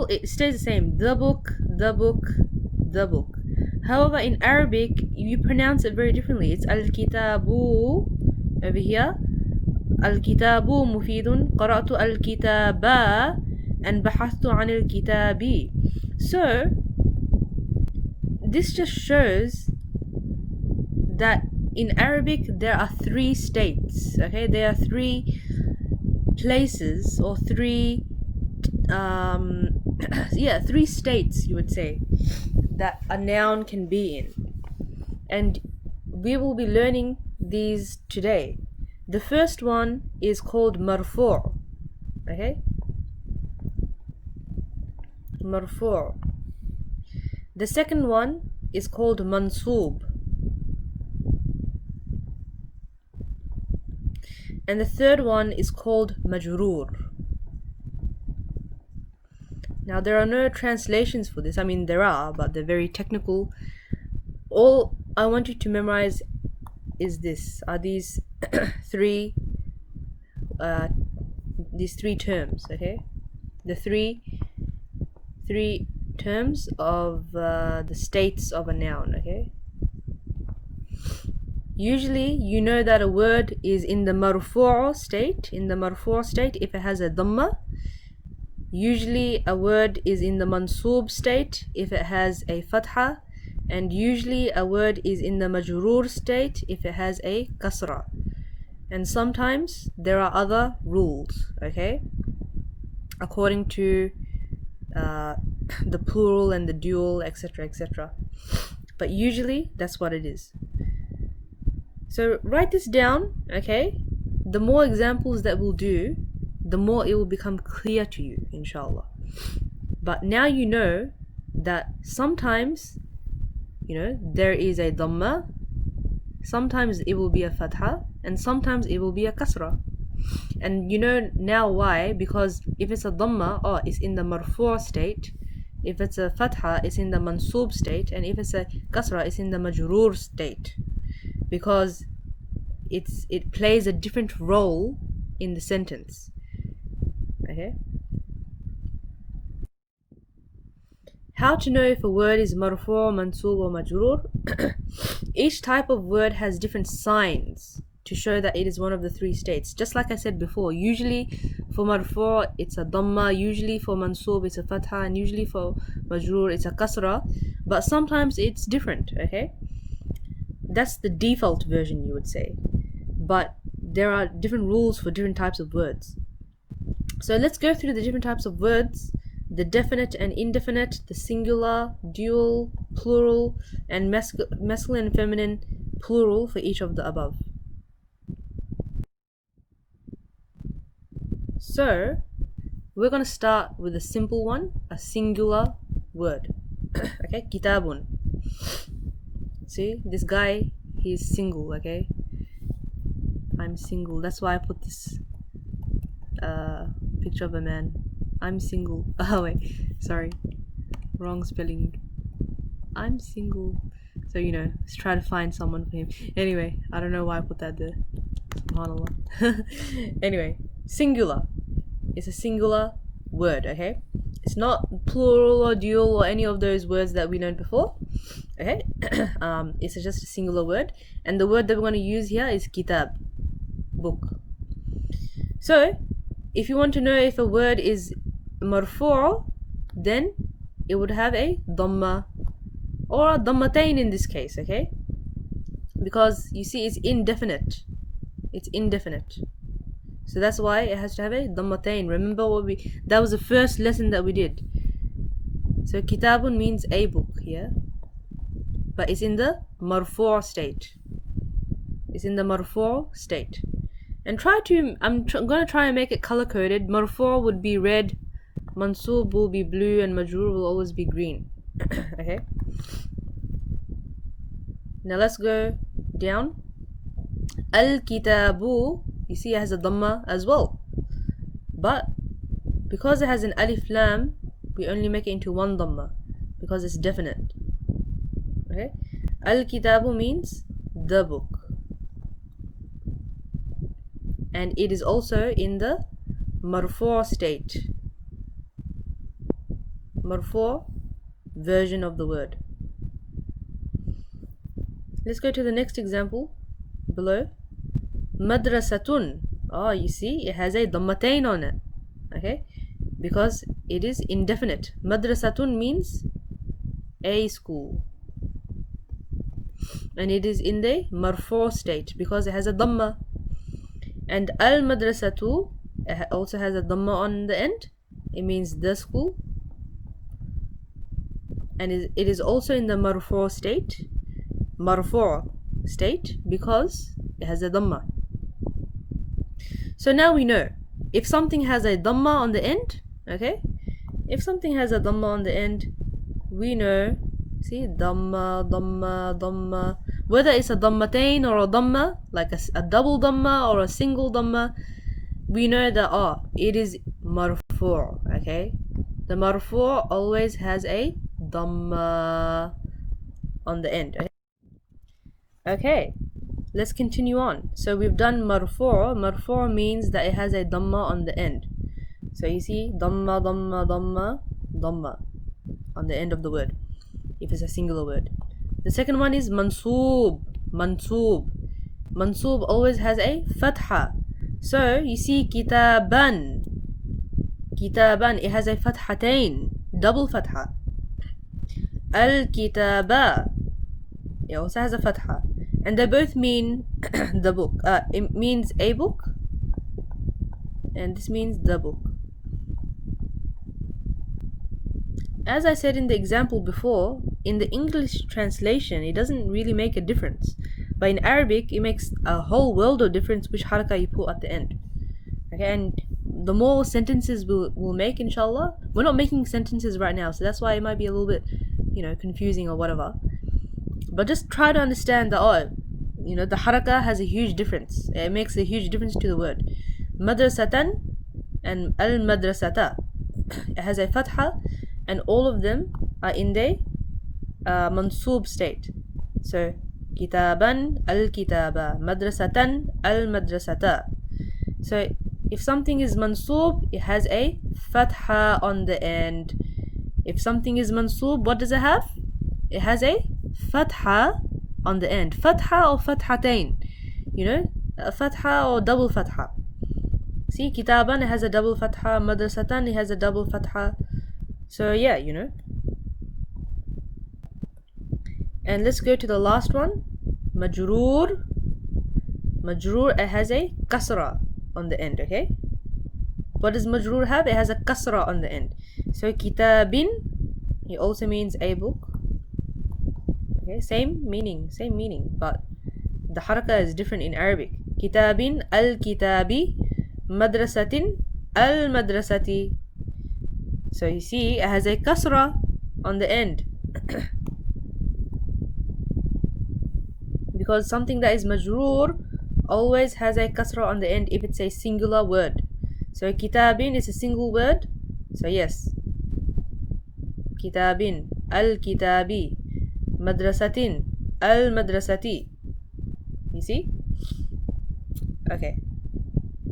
S1: it stays the same. The book, the book, the book. However, in Arabic, you pronounce it very differently. It's al-kitabu over here. Al-kitabu mufidun. Qara'tu al-kitaba and bahathtu an al-kitabi. So, this just shows that in Arabic there are three states. Okay, there are three places or three three states, you would say, that a noun can be in, and we will be learning these today. The first one is called marfu'. Okay, marfu'. The second one is called mansoob, and the third one is called majroor. Now, there are no translations for this. I mean, there are, but they're very technical. All I want you to memorize is this: are these three terms. Okay, the three terms of the states of a noun. Okay, usually you know that a word is in the marfu' state. If it has a dhamma. Usually a word is in the mansoob state if it has a fatha, and usually a word is in the majroor state if it has a kasra. And sometimes there are other rules, okay, according to the plural and the dual, etc., etc. But usually that's what it is. So write this down, okay? The more examples that we'll do, the more it will become clear to you, inshallah. But now you know that sometimes, there is a dhamma, sometimes it will be a fatha, and sometimes it will be a kasra. And you know now why? Because if it's a dhamma, it's in the marfu' state. If it's a fatha, it's in the mansoob state. And if it's a kasra, it's in the majroor state. Because it plays a different role in the sentence. Okay. How to know if a word is marfu', mansoob, or majroor? Each type of word has different signs to show that it is one of the three states. Just like I said before, usually for marfu' it's a dhamma, usually for mansoob it's a fatha, and usually for majroor it's a kasra. But sometimes it's different, okay? That's the default version, you would say. But there are different rules for different types of words. So let's go through the different types of words, the definite and indefinite, the singular, dual, plural, and masculine and feminine plural for each of the above. So we're going to start with a simple one, a singular word. Okay, kitabun. See, this guy, he's single, okay? I'm single. That's why I put this picture of a man. I'm single. Oh wait, sorry, wrong spelling. I'm single. So let's try to find someone for him. Anyway, I don't know why I put that there. SubhanAllah. Anyway, singular. It's a singular word, okay? It's not plural or dual or any of those words that we learned before. Okay? It's just a singular word. And the word that we're going to use here is kitab, book. So, if you want to know if a word is marfu', then it would have a dhamma or a dhammatain in this case, okay? Because you see it's indefinite. It's indefinite. So that's why it has to have a dhammatain. Remember that was the first lesson that we did. So kitabun means a book here. But it's in the marfu' state. It's in the marfu' state. And I'm going to try and make it color coded. Marfu' would be red, mansoob will be blue, and majroor will always be green. Okay? Now let's go down. Al-kitabu, you see it has a dhamma as well. But because it has an alif lam, we only make it into one dhamma because it's definite. Okay? Al-kitabu means the book. And it is also in the marfu' state. Marfu' version of the word. Let's go to the next example below. Madrasatun. Oh, you see, it has a dhammatain on it. Okay? Because it is indefinite. Madrasatun means a school. And it is in the marfu' state because it has a dhamma. And al-madrasatu also has a dhamma on the end. It means the school. And it is also in the marfu' state. Marfu' state because it has a dhamma. So now we know if something has a dhamma on the end, okay? If something has a dhamma on the end, we know, see, dhamma, dhamma, dhamma. Whether it's a dhammatain or a dhamma, like a double dhamma or a single dhamma, we know that, it is marfu', okay? The marfu' always has a dhamma on the end, okay? Okay, let's continue on. So we've done marfu'. Marfu' means that it has a dhamma on the end. So you see, dhamma, dhamma, dhamma, dhamma on the end of the word, if it's a singular word. The second one is mansoob. Mansoob. Mansoob always has a fatha. So you see, kitaban. Kitaban, it has a fathatain, double fatha. Al-kitaba, it also has a fatha. And they both mean the book. It means a book. And this means the book. As I said in the example before, in the English translation, it doesn't really make a difference. But in Arabic, it makes a whole world of difference which haraka you put at the end. Okay, and the more sentences we'll make, inshallah. We're not making sentences right now, so that's why it might be a little bit, confusing or whatever. But just try to understand that, the haraka has a huge difference. It makes a huge difference to the word. Madrasatan and al-madrasata. It has a fatha, and all of them are in the mansoob state. So, kitaban al-kitaba, madrasatan al-madrasata. So, if something is mansoob, it has a fatha on the end. If something is mansoob, what does it have? It has a fatha on the end. Fatha or fathatain. A fatha or double fatha. See, kitaban, it has a double fatha. Madrasatan, it has a double fatha. So yeah, And let's go to the last one. Majroor. Majroor, it has a kasra on the end, okay? What does majroor have? It has a kasra on the end. So kitabin, it also means a book. Okay, same meaning, but the haraka is different in Arabic. Kitabin al-kitabi, madrasatin al-madrasati. So you see, it has a kasra on the end. Because something that is majroor always has a kasra on the end if it's a singular word. So kitabin is a single word. So yes. Kitabin al-kitabi, madrasatin al-madrasati. You see? Okay.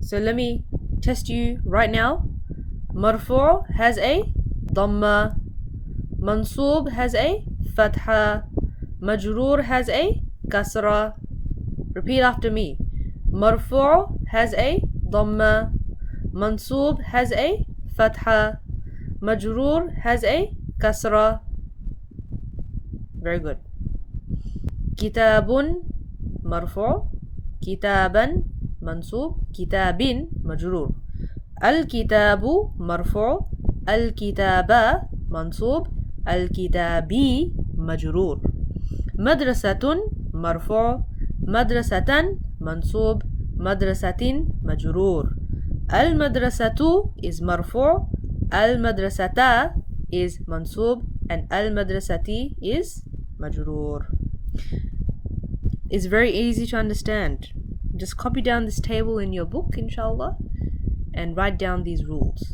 S1: So let me test you right now. Marfu' has a dhamma. Mansoob has a fatha. Majroor has a kasra. Repeat after me. Marfu' has a dhamma. Mansoob has a fatha. Majroor has a kasra. Very good. Kitabun marfu'. Kitaban mansoob. Kitabin majroor. Al-kitabu marfu'. Al-kitaba mansoob. Al-kitabi majroor. Madrasatun marfu'. Madrasatan mansoob. Madrasatin majroor. Al-madrasatu is marfu'. Al-madrasata is mansoob. And al-madrasati is majroor. It's very easy to understand. Just copy down this table in your book, inshallah, and write down these rules.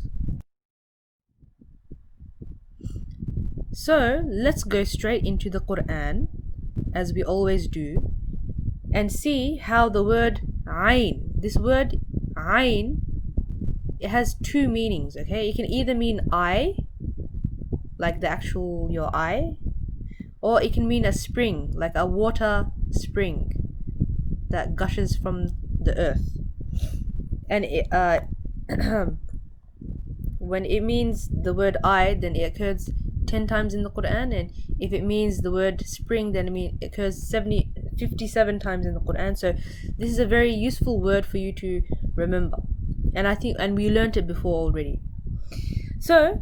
S1: So let's go straight into the Quran as we always do, and see how the word ayn, this word ayn, it has two meanings, okay? It can either mean eye, like the actual your eye, or it can mean a spring, like a water spring that gushes from the earth. And it, when it means the word eye, then it occurs 10 times in the Quran, and if it means the word spring, then it occurs 57 times in the Quran. So this is a very useful word for you to remember, and we learnt it before already. So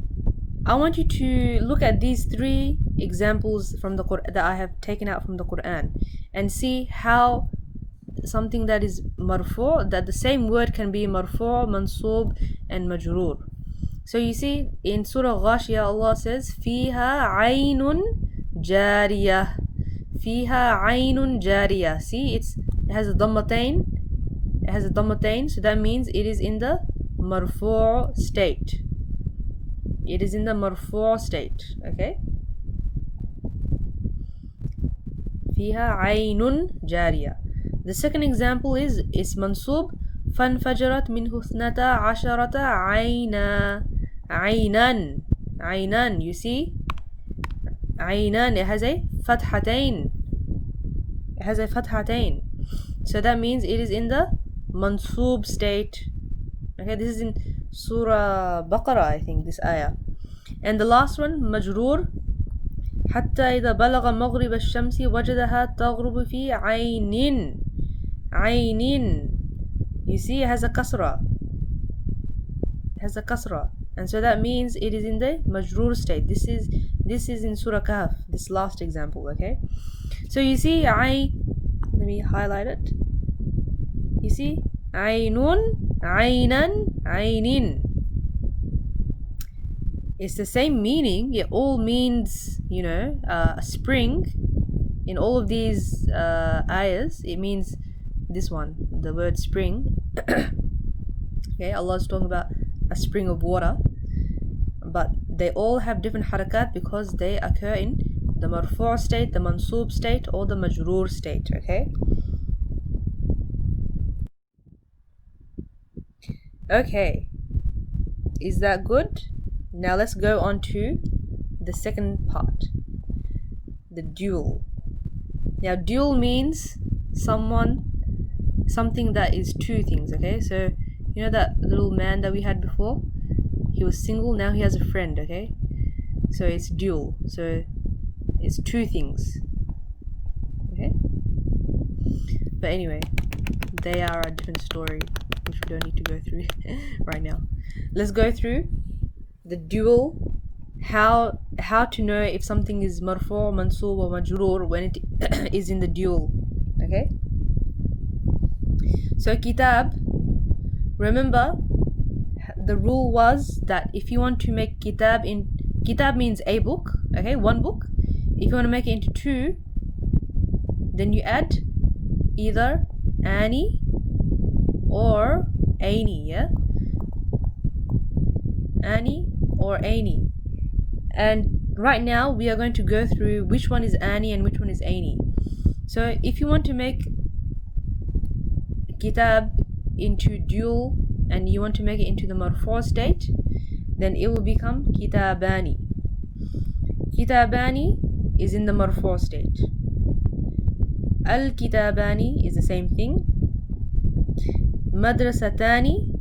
S1: I want you to look at these three examples from the Quran that I have taken out from the Quran, and see how something that is marfu', that the same word can be marfu', mansub, and majroor. So you see in Surah Ghashiyah, Allah says fiha aynun jariyah, fiha aynun jariyah. See, it has a dhammatain, so that means it is in the marfu' state. It is in the marfu' state, okay? Fiha aynun jariyah. The second example is mansub, فانفجرت منه اثنتا عشرة عينا. عينان, you see, عينان, it has a fathatain, so that means it is in the mansub state, okay? This is in Surah Baqarah, I think, this ayah. And the last one, majroor, حتى إذا بلغ مغرب الشمس وجدها تغرب في عين. You see, it has a kasra. And so that means it is in the majroor state. This is in Surah Kahf, this last example, okay? So you see, let me highlight it. You see, aynun, aynan, aynin. It's the same meaning. It all means, a spring. In all of these ayahs, it means this one, the word spring. Okay, Allah is talking about a spring of water, but they all have different harakat because they occur in the marfu' state, the mansub state, or the majroor state, okay? Okay, is that good? Now let's go on to the second part, the dual. Now dual means something that is two things, okay? So you know that little man that we had before? He was single, now he has a friend, okay? So it's dual, so it's two things, okay? But anyway, they are a different story, which we don't need to go through right now. Let's go through the dual, how to know if something is marfu', mansub, or majroor when it is in the dual, okay? So kitab, remember the rule was that if you want to make kitab means a book, okay, one book. If you want to make it into two, then you add either ani or aini, yeah? Ani or aini. And right now we are going to go through which one is ani and which one is aini. So if you want to make kitab into dual and you want to make it into the marfu' state, then it will become kitabani. Kitabani is in the marfu' state. Al-kitabani is the same thing. Madrasatani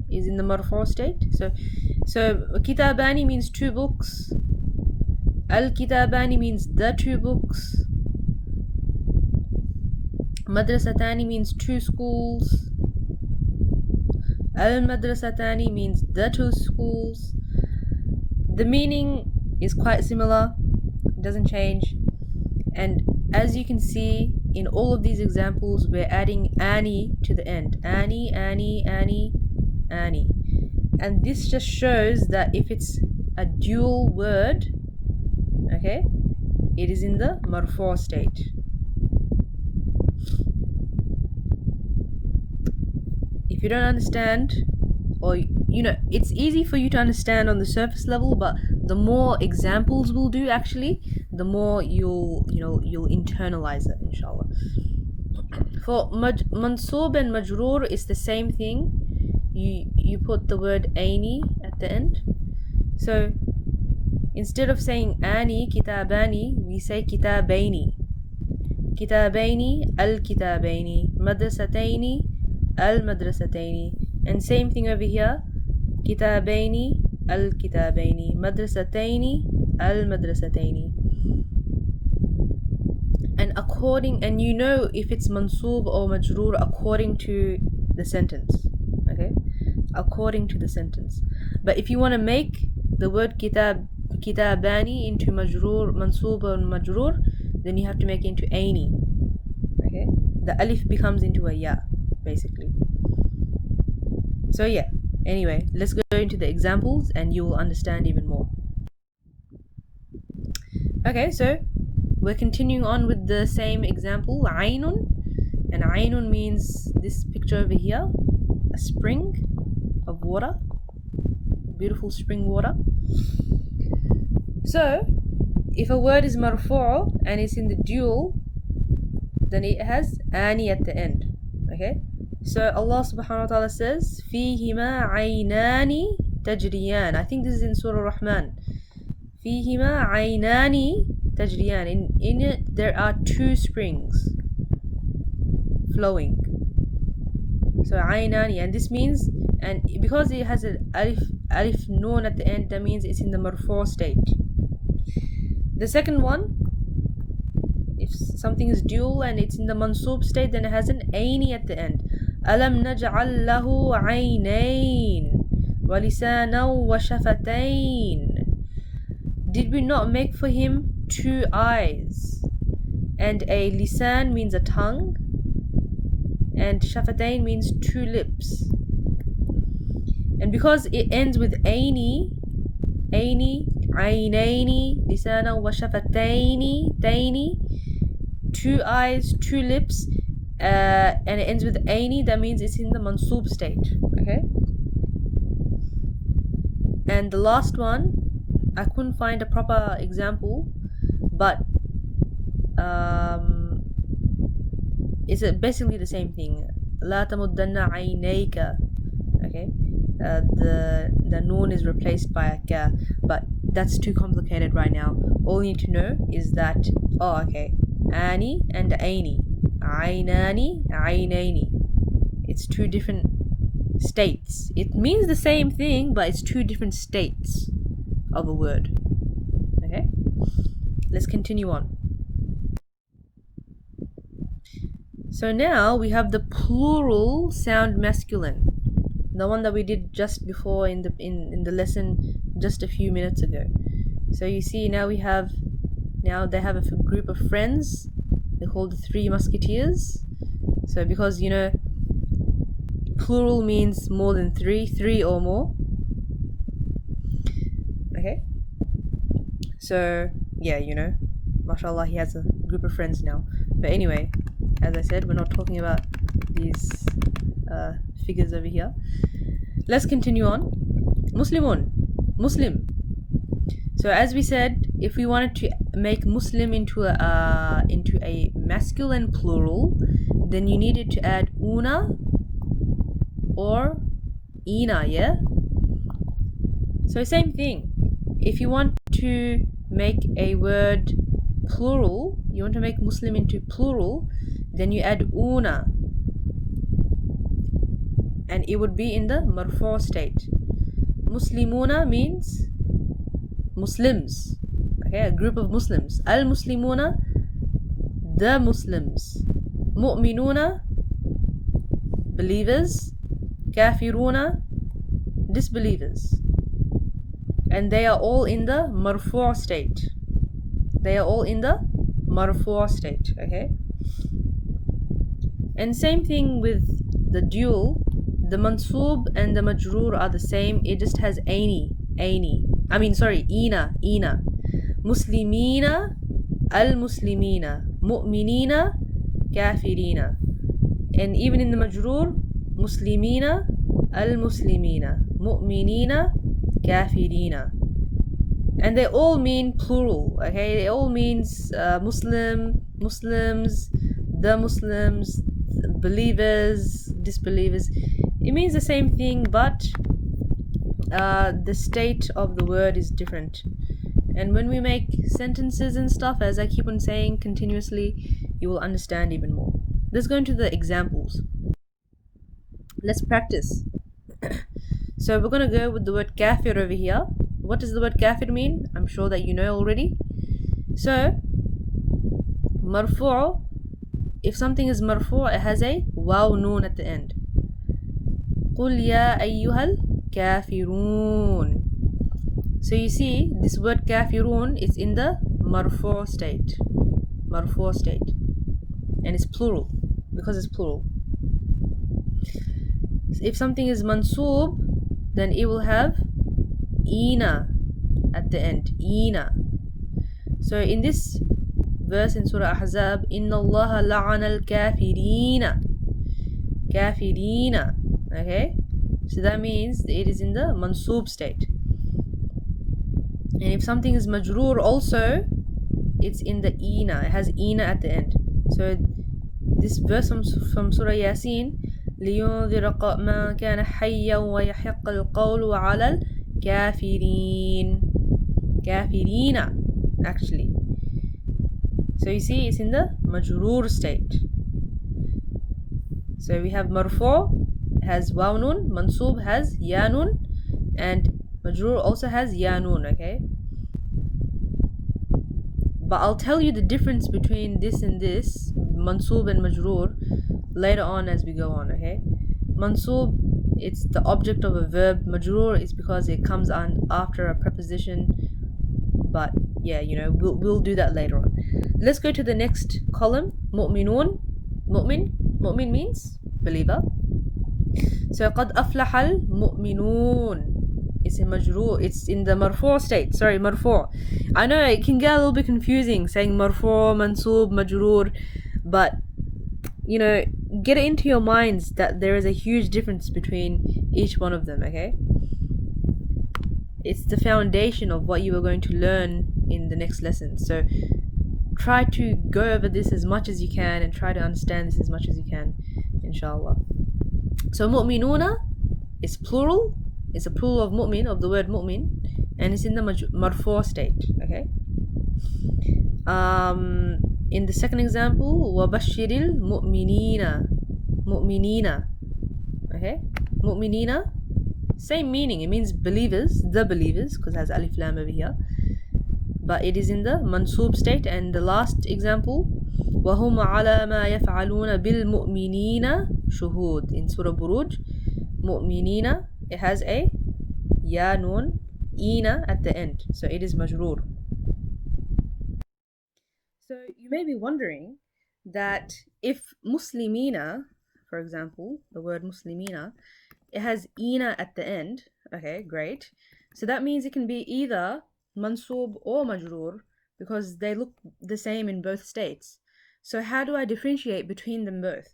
S1: is in the marfu' state. So kitabani means two books. Al-kitabani means the two books. Madrasatani means two schools. Al-madrasatani means the two schools. The meaning is quite similar, it doesn't change. And as you can see, in all of these examples, we're adding ani to the end. Ani, ani, ani, ani. And this just shows that if it's a dual word, okay, it is in the marfu' state. If you don't understand, or it's easy for you to understand on the surface level, but the more examples we'll do, actually, the more you'll internalize it, inshallah. For mansoob and majroor is the same thing. You put the word aini at the end. So instead of saying ani kitabani, we say kitabaini. Kitabaini al-kitabaini, madrasataini al-madrasataini. And same thing over here. Kitabaini al-kitabaini, madrasataini al-madrasataini. And you know if it's mansoob or majroor according to the sentence. Okay? According to the sentence. But if you want to make the word kitabani into majroor, mansoob or majroor, then you have to make it into aini. Okay? The alif becomes into a ya, basically. So yeah, anyway, let's go into the examples and you will understand even more. Okay, so we're continuing on with the same example, aynun. And aynun means this picture over here, a spring of water, beautiful spring water. So if a word is marfu' and it's in the dual, then it has ani at the end. Okay? So Allah subhanahu wa ta'ala says, فِيهِمَا عَيْنَانِ تَجْرِيَانِ. I think this is in Surah Rahman. فِيهِمَا عَيْنَانِ تَجْرِيَانِ. In it there are two springs flowing. So عَيْنَانِ, and this means, and because it has an alif noon at the end, that means it's in the marfu' state. The second one, if something is dual and it's in the mansoob state, then it has an aini at the end. أَلَمْ نَجْعَلْ لَهُ عَيْنَيْن وَلِسَانًا وَشَفَتَيْن. Did we not make for him two eyes? And a lisan means a tongue, and shafatain means two lips. And because it ends with aini, aynaini, lisana wa shafataini, taini, two eyes, two lips, and it ends with aini, that means it's in the mansoob state. Okay? And the last one, I couldn't find a proper example, but it's basically the same thing. La tamuddanna aynayka. Okay? The noon is replaced by a ka, but that's too complicated right now. All you need to know is that, ani and aini, aynani, aynaini. It's two different states. It means the same thing, but it's two different states of a word. Okay? Let's continue on. So now we have the plural sound masculine, the one that we did just before in the lesson just a few minutes ago. So you see now they have a group of friends. They're called the Three Musketeers. So because plural means more than three or more. Okay. So yeah, mashallah, he has a group of friends now. But anyway, as I said, we're not talking about these figures over here. Let's continue on. Muslimun, Muslim. So as we said, if we wanted to make Muslim into a masculine plural, then you needed to add una or ina, yeah? So same thing. If you want to make a word plural, you want to make Muslim into plural, then you add una, and it would be in the marfu' state. Muslimuna means Muslims. Okay, a group of Muslims. Al-Muslimuna, the Muslims. Mu'minuna, believers. Kafiruna, disbelievers. And they are all in the marfu' state. They are all in the marfu' state. Okay? And same thing with the dual. The mansoob and the majroor are the same. It just has ina. Muslimina, al-muslimina, mu'minina, kafirina. And even in the majroor, muslimina, al-muslimina, mu'minina, kafirina. And they all mean plural, okay? It all means Muslims, the Muslims, believers, disbelievers. It means the same thing, but the state of the word is different. And when we make sentences and stuff, as I keep on saying continuously, you will understand even more. Let's go into the examples. Let's practice. So we're gonna go with the word kafir over here. What does the word kafir mean? I'm sure that you know already. So marfu', if something is marfu', it has a waw noon at the end. قُلْ يَا أَيُّهَا الْكَافِرُونَ. So you see, this word kafirun is in the marfu' state. Marfu' state. And it's plural, because it's plural. If something is mansub, then it will have ina at the end. Ina. So in this verse in Surah Ahzab, Inna Allah la'ana al-kafirina. Kafirina. Okay? So that means it is in the mansub state. And if something is majroor also, it's in the ina. It has ina at the end. So this verse from Surah Yasin, لِيُنذِرَ مَنْ كَانَ حَيًّا وَيَحِقَّ الْقَوْلُ عَلَى الْكَافِرِينَ. Kafirina, actually. So you see, it's in the majroor state. So we have marfu' has waw nun, mansub has ya nun, and majroor also has ya nun, okay? But I'll tell you the difference between this and this, mansub and majroor, later on as we go on, okay? Mansub, it's the object of a verb. Majroor is because it comes on after a preposition. But yeah, you know, we'll do that later on. Let's go to the next column. Mu'minun. Mu'min means believer. So قد أفلح المؤمنون. It's in majroor. It's in the marfu' state. Sorry, marfu'. I know it can get a little bit confusing saying marfu', mansub, majroor, but you know, get it into your minds that there is a huge difference between each one of them, okay? It's the foundation of what you are going to learn in the next lesson. So try to go over this as much as you can and try to understand this as much as you can, inshallah. So mu'minuna is plural. It's a plural of mu'min, of the word mu'min, and it's in the marfu' state, okay? In the second example, وَبَشِّرِ الْمُؤْمِنِينَ. Mu'minina. Okay? Mu'minina, same meaning. It means believers, the believers, because it has alif lam over here. But it is in the mansub state. And the last example, وَهُمْ عَلَى مَا يَفْعَلُونَ بِالْمُؤْمِنِينَ شُهُودٍ. In Surah Buruj, mu'minina, it has a ya nun, ina at the end. So it is majroor. So you may be wondering that if muslimina, for example, the word muslimina, it has ina at the end. Okay, great. So that means it can be either mansub or majroor because they look the same in both states. So how do I differentiate between them both?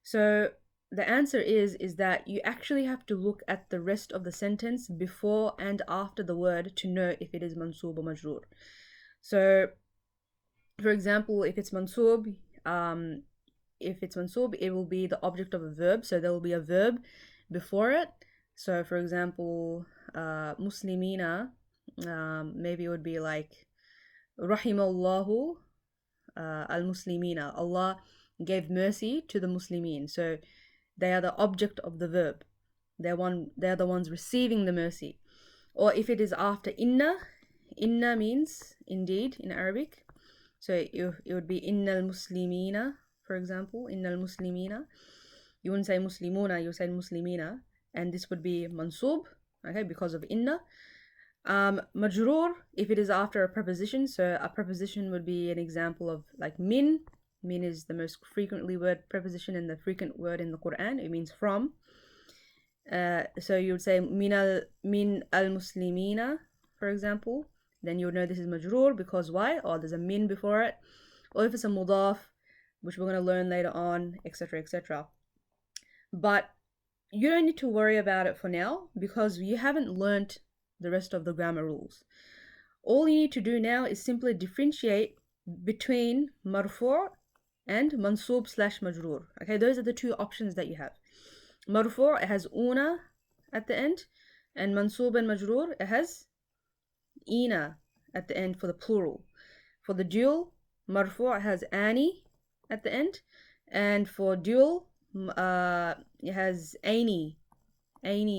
S1: So the answer is that you actually have to look at the rest of the sentence before and after the word to know if it is mansub or majroor. So for example, if it's mansub, it will be the object of a verb. So there will be a verb before it. So for example, muslimina, maybe it would be like rahimallahu al-muslimina. Allah gave mercy to the muslimin. So they are the object of the verb. They're the ones receiving the mercy. Or if it is after inna means indeed in Arabic. So it would be innal muslimina, for example, innal muslimina. You wouldn't say muslimuna, you would say muslimina, and this would be mansub, okay, because of inna. Majroor, if it is after a preposition, so a preposition would be an example of like min. Min is the most frequently word preposition and the frequent word in the Quran. It means from. So you would say min al muslimina, for example. Then you would know this is majroor because why? Or there's a min before it. Or if it's a mudaf, which we're going to learn later on, etc., etc. But you don't need to worry about it for now because you haven't learnt the rest of the grammar rules. All you need to do now is simply differentiate between marfu' and mansub slash majroor. Okay, those are the two options that you have. Marfu' it has una at the end, and mansub and majroor it has ina at the end for the plural. For the dual, marfu' has ani at the end, and for dual, it has aini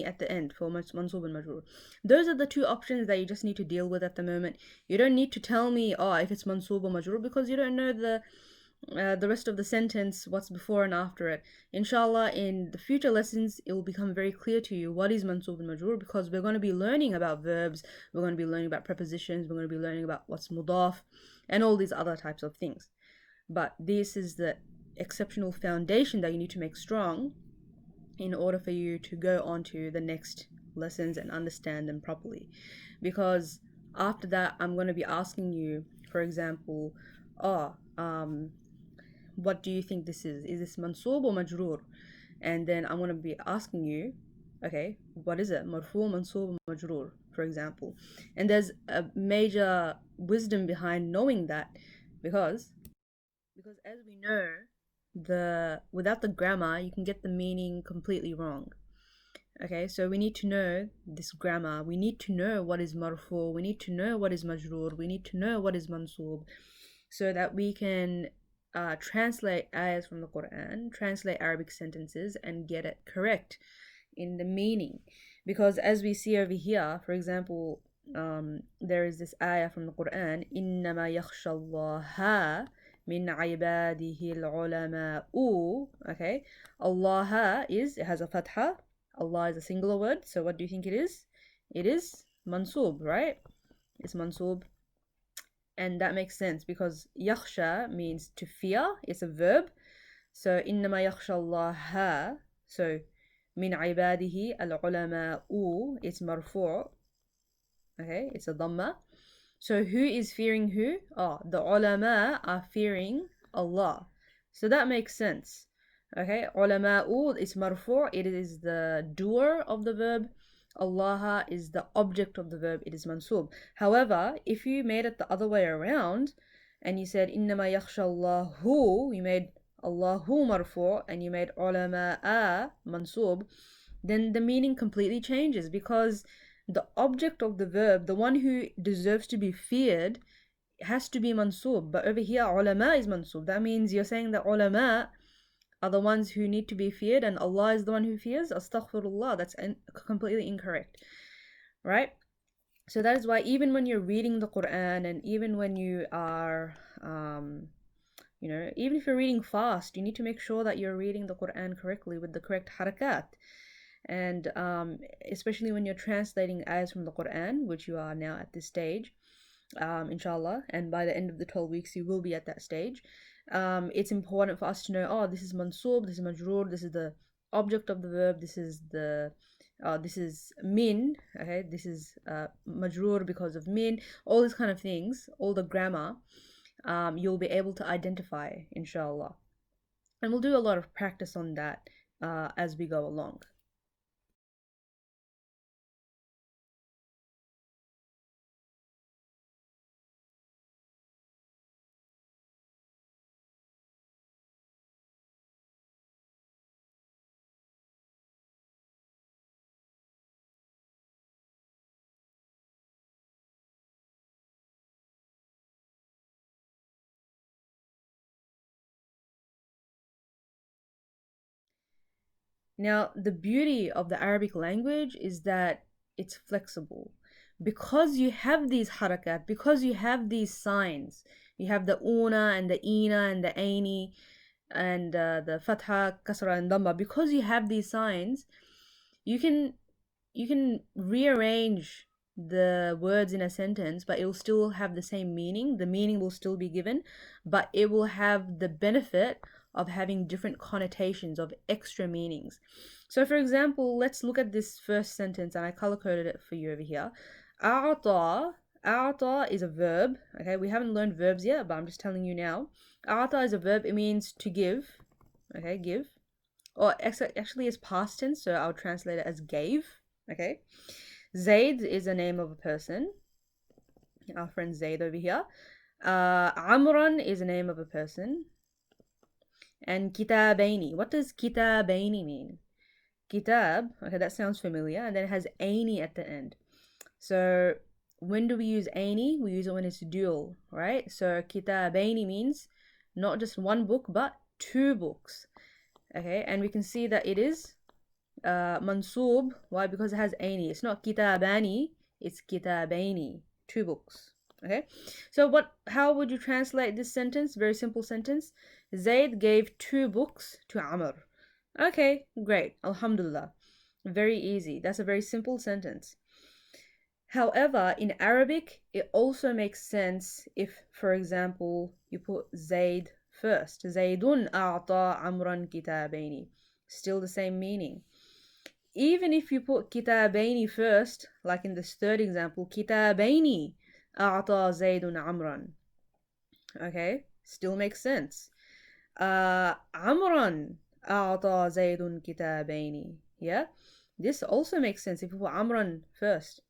S1: at the end for mansub and majroor. Those are the two options that you just need to deal with at the moment. You don't need to tell me, oh, if it's mansub or majroor, because you don't know the rest of the sentence, what's before and after it. Inshallah, in the future lessons, it will become very clear to you what is mansub and majroor, because we're going to be learning about verbs, we're going to be learning about prepositions, we're going to be learning about what's mudaf, and all these other types of things. But this is the exceptional foundation that you need to make strong in order for you to go on to the next lessons and understand them properly. Because after that, I'm going to be asking you, for example, what do you think this is? Is this mansub or majroor? And then I'm going to be asking you, okay, what is it? Marfu, mansub, majroor, for example. And there's a major wisdom behind knowing that, because as we know, without the grammar you can get the meaning completely wrong. Okay, so we need to know this grammar. We need to know what is marfu, we need to know what is majroor, we need to know what is mansub, so that we can translate ayahs from the Quran, translate Arabic sentences, and get it correct in the meaning. Because as we see over here, for example, there is this ayah from the Quran, إِنَّمَا يَخْشَى اللَّهَ min ibadihi al-ulama'u. Okay, Allah it has a fatha. Allah is a singular word, so what do you think it is? It is mansub, right? It's mansub, and that makes sense because yakhsha means to fear. It's a verb, so innama yakhsha Allah. So min ibadihi al-ulama'u, it's marfu'. Okay, it's a dhamma. So who is fearing who? Oh, the ulama are fearing Allah. So that makes sense. Okay, ulama'u is marfu', it is the doer of the verb. Allah is the object of the verb, it is mansub. However, if you made it the other way around and you said innama yakhsha Allahu, you made Allahu marfu' and you made ulama'a mansub, then the meaning completely changes, because the object of the verb, the one who deserves to be feared, has to be mansub. But over here, ulama is mansub. That means you're saying that ulama are the ones who need to be feared and Allah is the one who fears. Astaghfirullah, that's completely incorrect, right? So that is why even when you're reading the Quran, and even when you are even if you're reading fast, you need to make sure that you're reading the Quran correctly with the correct harakat. And especially when you're translating ayahs from the Quran, which you are now at this stage, inshallah, and by the end of the 12 weeks you will be at that stage. It's important for us to know, oh, this is mansub, this is majroor, this is the object of the verb, this is min, okay, this is majroor because of min, all these kind of things, all the grammar, you'll be able to identify, inshallah. And we'll do a lot of practice on that as we go along. Now, the beauty of the Arabic language is that it's flexible. Because you have these harakat, because you have these signs, you have the una and the ina and the aini and the fatha, kasra and dhamma, because you have these signs, you can rearrange the words in a sentence, but it will still have the same meaning. The meaning will still be given, but it will have the benefit of having different connotations, of extra meanings. So for example, let's look at this first sentence, and I color coded it for you over here. A'ta is a verb. Okay, we haven't learned verbs yet, but I'm just telling you now. A'ta is a verb. It means to give. Okay, give. Or actually it's past tense, so I'll translate it as gave. Okay. Zaid is a name of a person. our friend Zaid over here. Amran is the name of a person. And kitabaini. What does kitabaini mean? Kitab, okay, that sounds familiar, and then it has aini at the end. So when do we use aini? We use it when it's dual, right? So kitabaini means not just one book, but two books. Okay, and we can see that it is mansub. Why? Because it has aini. It's not kitabani, it's kitabaini, two books. Okay, so how would you translate this sentence? Very simple sentence. Zaid gave two books to Amr. Okay, great. Alhamdulillah. Very easy. That's a very simple sentence. However, in Arabic, it also makes sense if, for example, you put Zaid first. Zaidun a'ta amran kitabaini. Still the same meaning. Even if you put kitabaini first, like in this third example, kitabaini a'ta Zaidun amran. Okay, still makes sense. Amran a'ta Zaidun kitabaini. Yeah, this also makes sense if you put Amran first.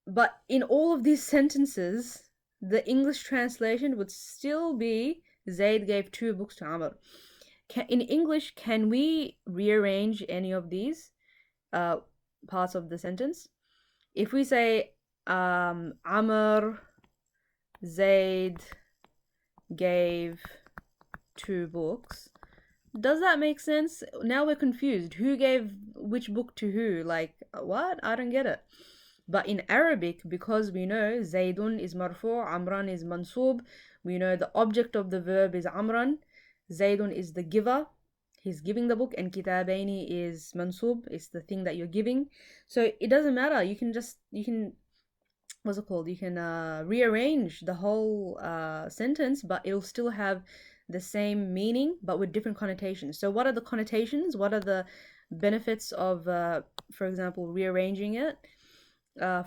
S1: But in all of these sentences, the English translation would still be Zaid gave two books to Amr. In English, can we rearrange any of these parts of the sentence? If we say Amr, Zaid gave two books, does that make sense? Now we're confused. Who gave which book to who? Like, what? I don't get it. But in Arabic, because we know Zaydun is marfu', Amran is mansub, we know the object of the verb is Amran, Zaydun is the giver, he's giving the book, and kitabaini is mansub, it's the thing that you're giving. So it doesn't matter. You can what's it called? You can rearrange the whole sentence, but it'll still have the same meaning, but with different connotations. So what are the connotations? What are the benefits of, for example, rearranging it?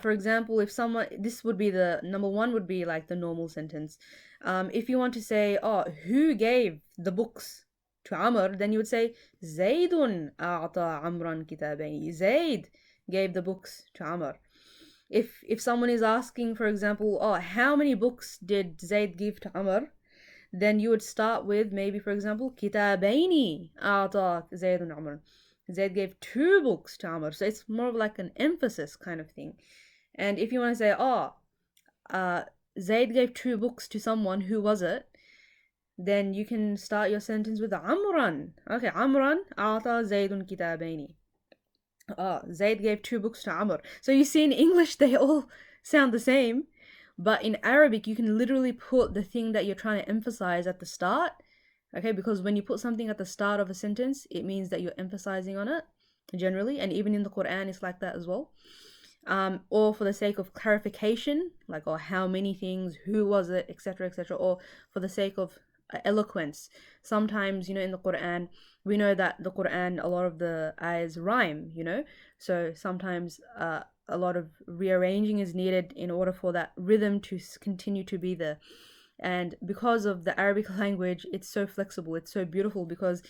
S1: For example, if someone, this would be the number one, would be like the normal sentence. If you want to say, oh, who gave the books to Amr, then you would say, Zaydun a'ta Amran kitabayn. Zayd gave the books to Amr. If someone is asking, for example, oh, how many books did Zayd give to Amr? Then you would start with maybe, for example, kitabaini a'ta Zaydun Amr. Zayd gave two books to Amr. So it's more of like an emphasis kind of thing. And if you want to say, oh, Zayd gave two books to someone, who was it? Then you can start your sentence with Amran. Okay, Amran a'ta Zaydun kitabaini. Zayd gave two books to Amr. So you see in English, they all sound the same. But in Arabic, you can literally put the thing that you're trying to emphasize at the start. Okay, because when you put something at the start of a sentence, it means that you're emphasizing on it generally, and even in the Quran, it's like that as well. Or for the sake of clarification, like, or how many things, who was it, etc., etc., or for the sake of eloquence. Sometimes, in the Quran, we know that the Quran, a lot of the ayahs rhyme, so sometimes a lot of rearranging is needed in order for that rhythm to continue to be there. And because of the Arabic language, it's so flexible, it's so beautiful, because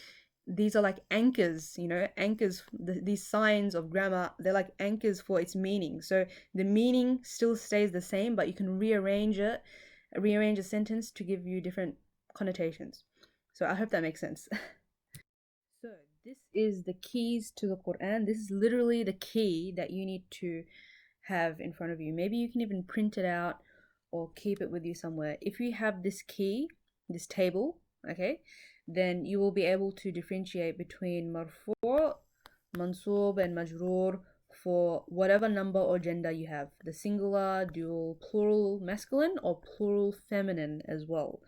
S1: these are like anchors, anchors, these signs of grammar, they're like anchors for its meaning. So the meaning still stays the same, but you can rearrange a sentence to give you different connotations. So I hope that makes sense. So this is the keys to the Quran. This is literally the key that you need to have in front of you. Maybe you can even print it out or keep it with you somewhere. If you have this key, this table, okay, then you will be able to differentiate between marfu', mansub, and majroor for whatever number or gender you have. The singular, dual, plural masculine, or plural feminine as well.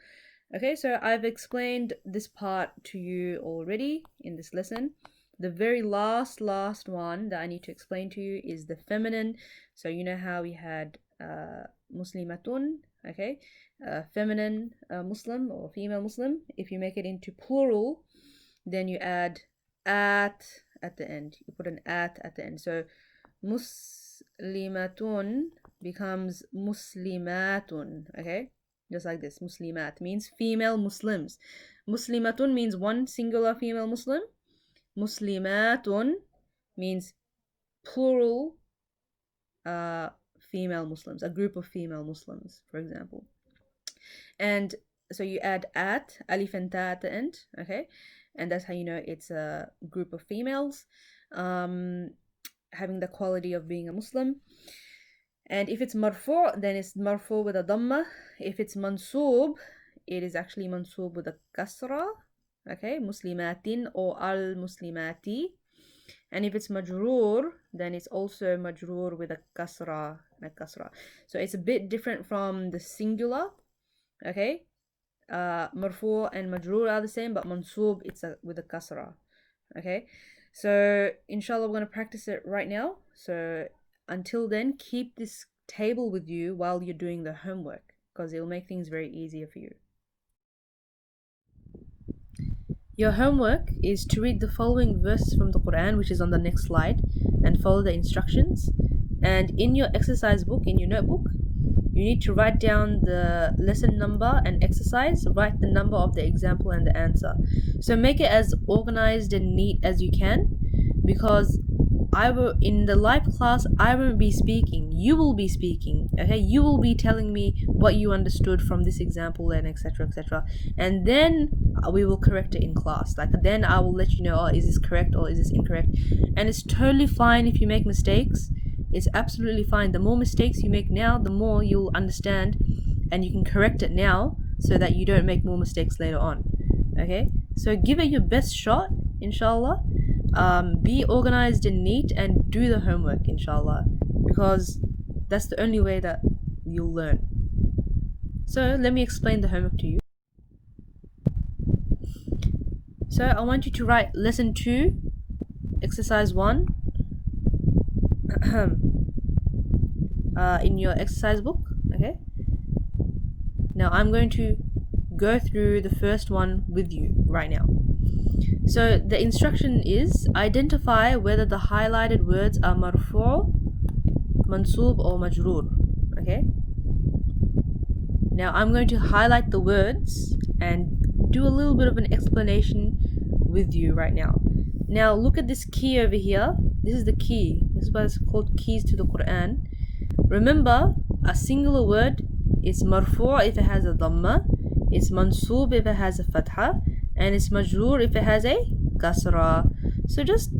S1: Okay, so I've explained this part to you already in this lesson. The very last one that I need to explain to you is the feminine. So you know how we had muslimatun, okay, feminine Muslim or female Muslim. If you make it into plural, then you add at the end. You put an at the end. So muslimatun becomes muslimatun, okay? Just like this. Muslimat means female Muslims. Muslimatun means one singular female Muslim. Muslimatun means plural female Muslims, a group of female Muslims, for example. And so you add at, alif and ta at the end, okay? And that's how you know it's a group of females having the quality of being a Muslim. And if it's marfu', then it's marfu' with a dhamma. If it's mansub, it is actually mansub with a kasra, okay? Muslimatin or al-muslimati. And if it's majroor, then it's also majroor with a kasra. So it's a bit different from the singular, okay? Marfu' and majroor are the same, but mansub, it's with a kasra, okay? So inshallah, we're going to practice it right now. So until then, keep this table with you while you're doing the homework, because it'll make things very easier for you. Your homework is to read the following verses from the Quran, which is on the next slide, and follow the instructions. And in your exercise book, in your notebook, you need to write down the lesson number and exercise, write the number of the example and the answer. So make it as organized and neat as you can, because in the live class, I won't be speaking, you will be speaking, okay? You will be telling me what you understood from this example and etc, etc. And then we will correct it in class. Like, then I will let you know, oh, is this correct or is this incorrect? And it's totally fine if you make mistakes. It's absolutely fine. The more mistakes you make now, the more you'll understand, and you can correct it now so that you don't make more mistakes later on, okay? So give it your best shot, inshallah. Be organized and neat, and do the homework, inshallah, because that's the only way that you'll learn. So let me explain the homework to you. So I want you to write lesson 2, exercise 1 in your exercise book, okay? Now I'm going to go through the first one with you right now. So the instruction is, identify whether the highlighted words are marfu', mansub or majroor, okay? Now I'm going to highlight the words and do a little bit of an explanation with you right now. Now look at this key over here. This is the key. This is what it's called, keys to the Quran. Remember, a singular word is marfu' if it has a dhamma, it's mansub if it has a fatha, and it's majroor if it has a kasra. So just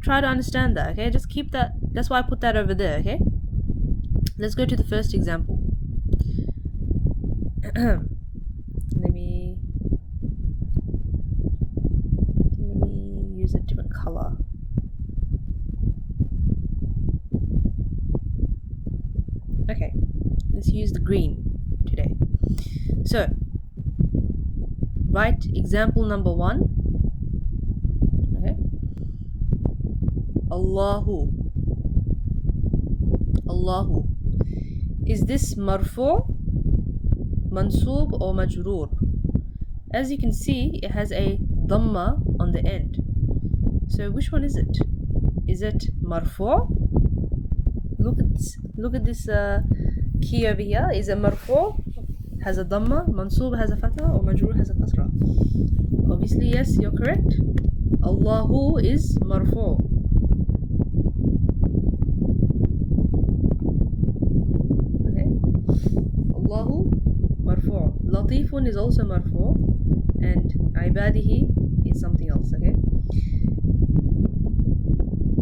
S1: try to understand that, okay? Just keep that. That's why I put that over there, okay? Let's go to the first example. Let me use a different color. Okay, let's use the green today. So write example number 1. Okay. Allahu. Allahu. Is this marfu', mansub or majroor? As you can see, it has a dhamma on the end. So which one is it? Is it marfu'? Look at this key over here. Is it marfu', has a dhamma, mansub has a fatha, or majroor has a kasra? Obviously yes, you're correct. Allahu is marfu'. Okay. Allahu marfu'. Latifun is also marfu', and ibadihi is something else, okay?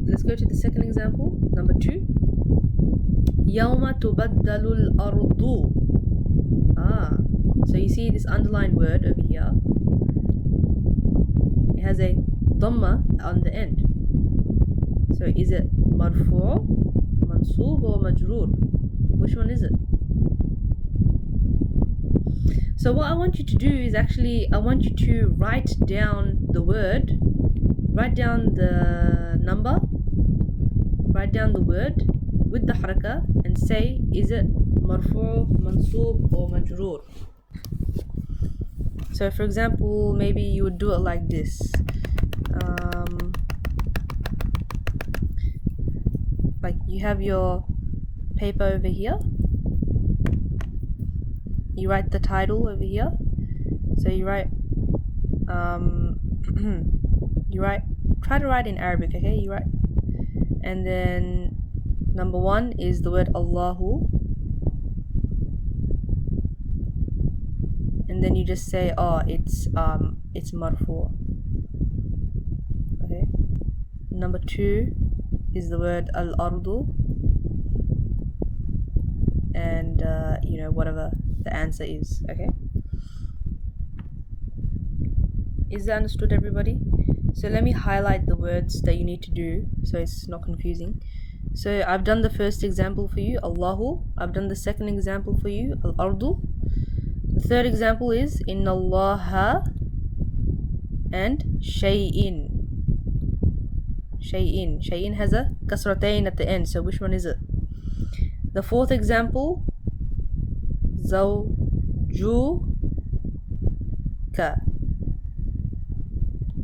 S1: Let's go to the second example, number 2. Yawma tubaddalu al-ardu. So you see this underlined word over here. It has a dhamma on the end. So is it marfu', mansub or majroor? Which one is it? So what I want you to do is actually, I want you to write down the word, write down the number, write down the word with the haraka, and say, is it marfu', mansub or majroor? So for example, maybe you would do it like this. Like you have your paper over here, you write the title over here. So you write try to write in Arabic, okay? You write, and then Number 1 is the word Allahu, and then you just say, oh, it's marfu. Okay. Number 2 is the word al-ardu, and whatever the answer is. Okay, is that understood, everybody? So let me highlight the words that you need to do so it's not confusing. So I've done the first example for you, Allahu. I've done the second example for you, al-ardu. The third example is inna Allaha and shay'in. Shay'in has a kasratain at the end, so which one is it? The fourth example, zawjuka.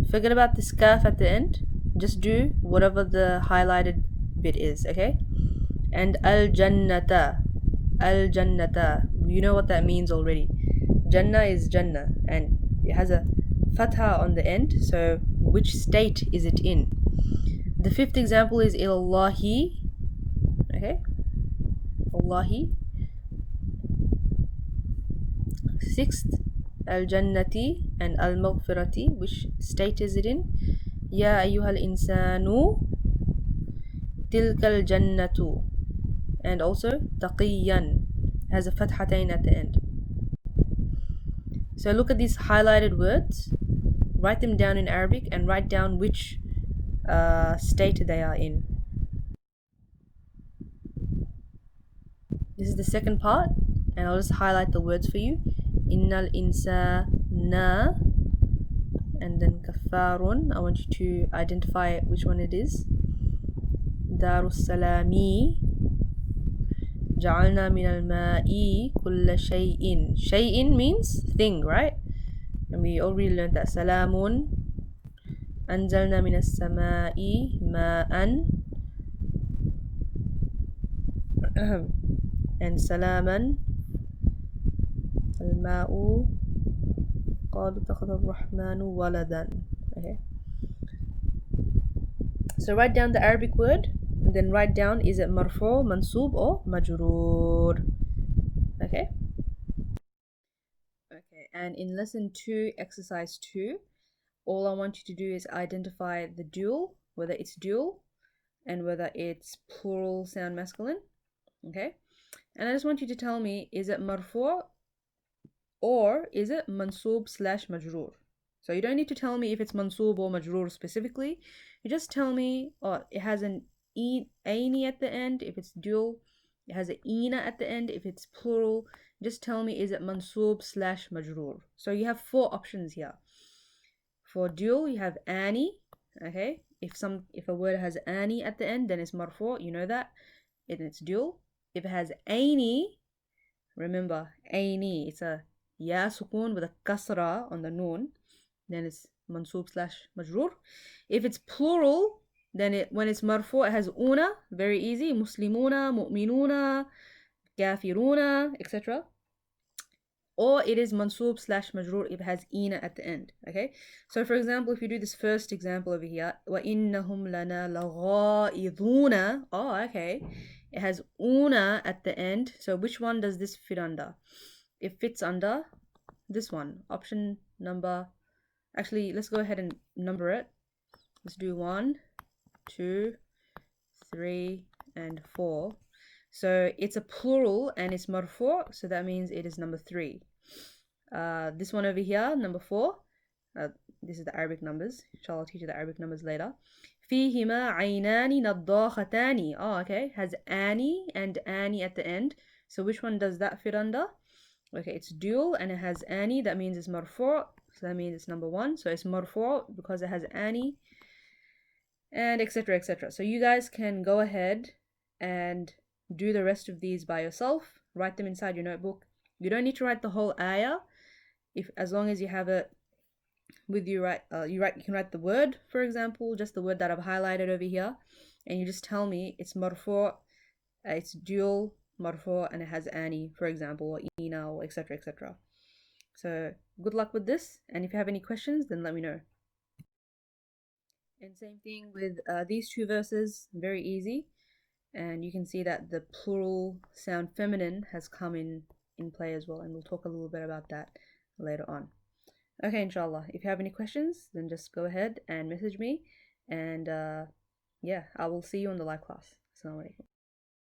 S1: Forget about this kaf at the end. Just do whatever the highlighted bit is, okay? And al-jannata. Al-jannata. You know what that means already. Jannah is Jannah, and it has a fatha on the end, so which state is it in? The fifth example is ilallahi. Okay? Allahi. Sixth, al-jannati and al-maghfirati. Which state is it in? Ya ayyuhal insanu tilkal jannatu. And also taqiyan has a fathatain at the end. So look at these highlighted words, write them down in Arabic, and write down which state they are in. This is the second part, and I'll just highlight the words for you. Innal insana, and then kafarun. I want you to identify which one it is. Darus salami. Ja'alna min al-ma'i kulla shay'in. Shay'in means thing, right? And we already learned that. Salamun. Anzalna min as-sama'i ma'an. And salaman. Al-ma'u. قالوا اتخذ الرحمن ولدا. Okay. So write down the Arabic word, and then write down, is it marfu, mansub, or majroor? Okay. Okay. And in lesson 2, exercise 2, all I want you to do is identify the dual, whether it's dual and whether it's plural sound masculine. Okay. And I just want you to tell me, is it marfu or is it mansub / majroor? So you don't need to tell me if it's mansub or majroor specifically. You just tell me, oh, it has an aini at the end if it's dual. It has an ina at the end if it's plural. Just tell me, is it mansub / majroor? So you have 4 options here. For dual, you have ani. Okay, if a word has ani at the end, then it's marfu. You know that, and it's dual. If it has aini, remember aini, it's a ya sukun with a kasra on the noon, then it's mansub / majroor. If it's plural, then when it's marfu, it has una, very easy, muslimuna, mu'minuna, kafiruna, etc. Or it is mansub / majroor if it has ina at the end. Okay, so for example, if you do this first example over here, wa innahum lana laghaiduna. Oh, okay, it has una at the end. So which one does this fit under? It fits under this one, option number. Actually, let's go ahead and number it. Let's do 1, 2, 3, and 4. So it's a plural and it's marfu, so that means it is number 3. This one over here, number 4. This is the Arabic numbers. Inshallah, I'll teach you the Arabic numbers later. فيهما عينان نضاختان. Oh, okay. Has ani and ani at the end. So which one does that fit under? Okay, it's dual and it has ani. That means it's marfu. So that means it's number 1. So it's marfu because it has ani, and etc, etc. So you guys can go ahead and do the rest of these by yourself. Write them inside your notebook. You don't need to write the whole ayah. As long as you have it with you, you can write the word, for example, just the word that I've highlighted over here, and you just tell me it's marfu, it's dual, marfu, and it has ani, for example, or ina, or etc, etc. So good luck with this, and if you have any questions, then let me know. And same thing with these 2 verses, very easy. And you can see that the plural sound feminine has come in play as well, and we'll talk a little bit about that later on. Okay, inshallah. If you have any questions, then just go ahead and message me, and yeah, I will see you in the live class. Assalamu alaikum.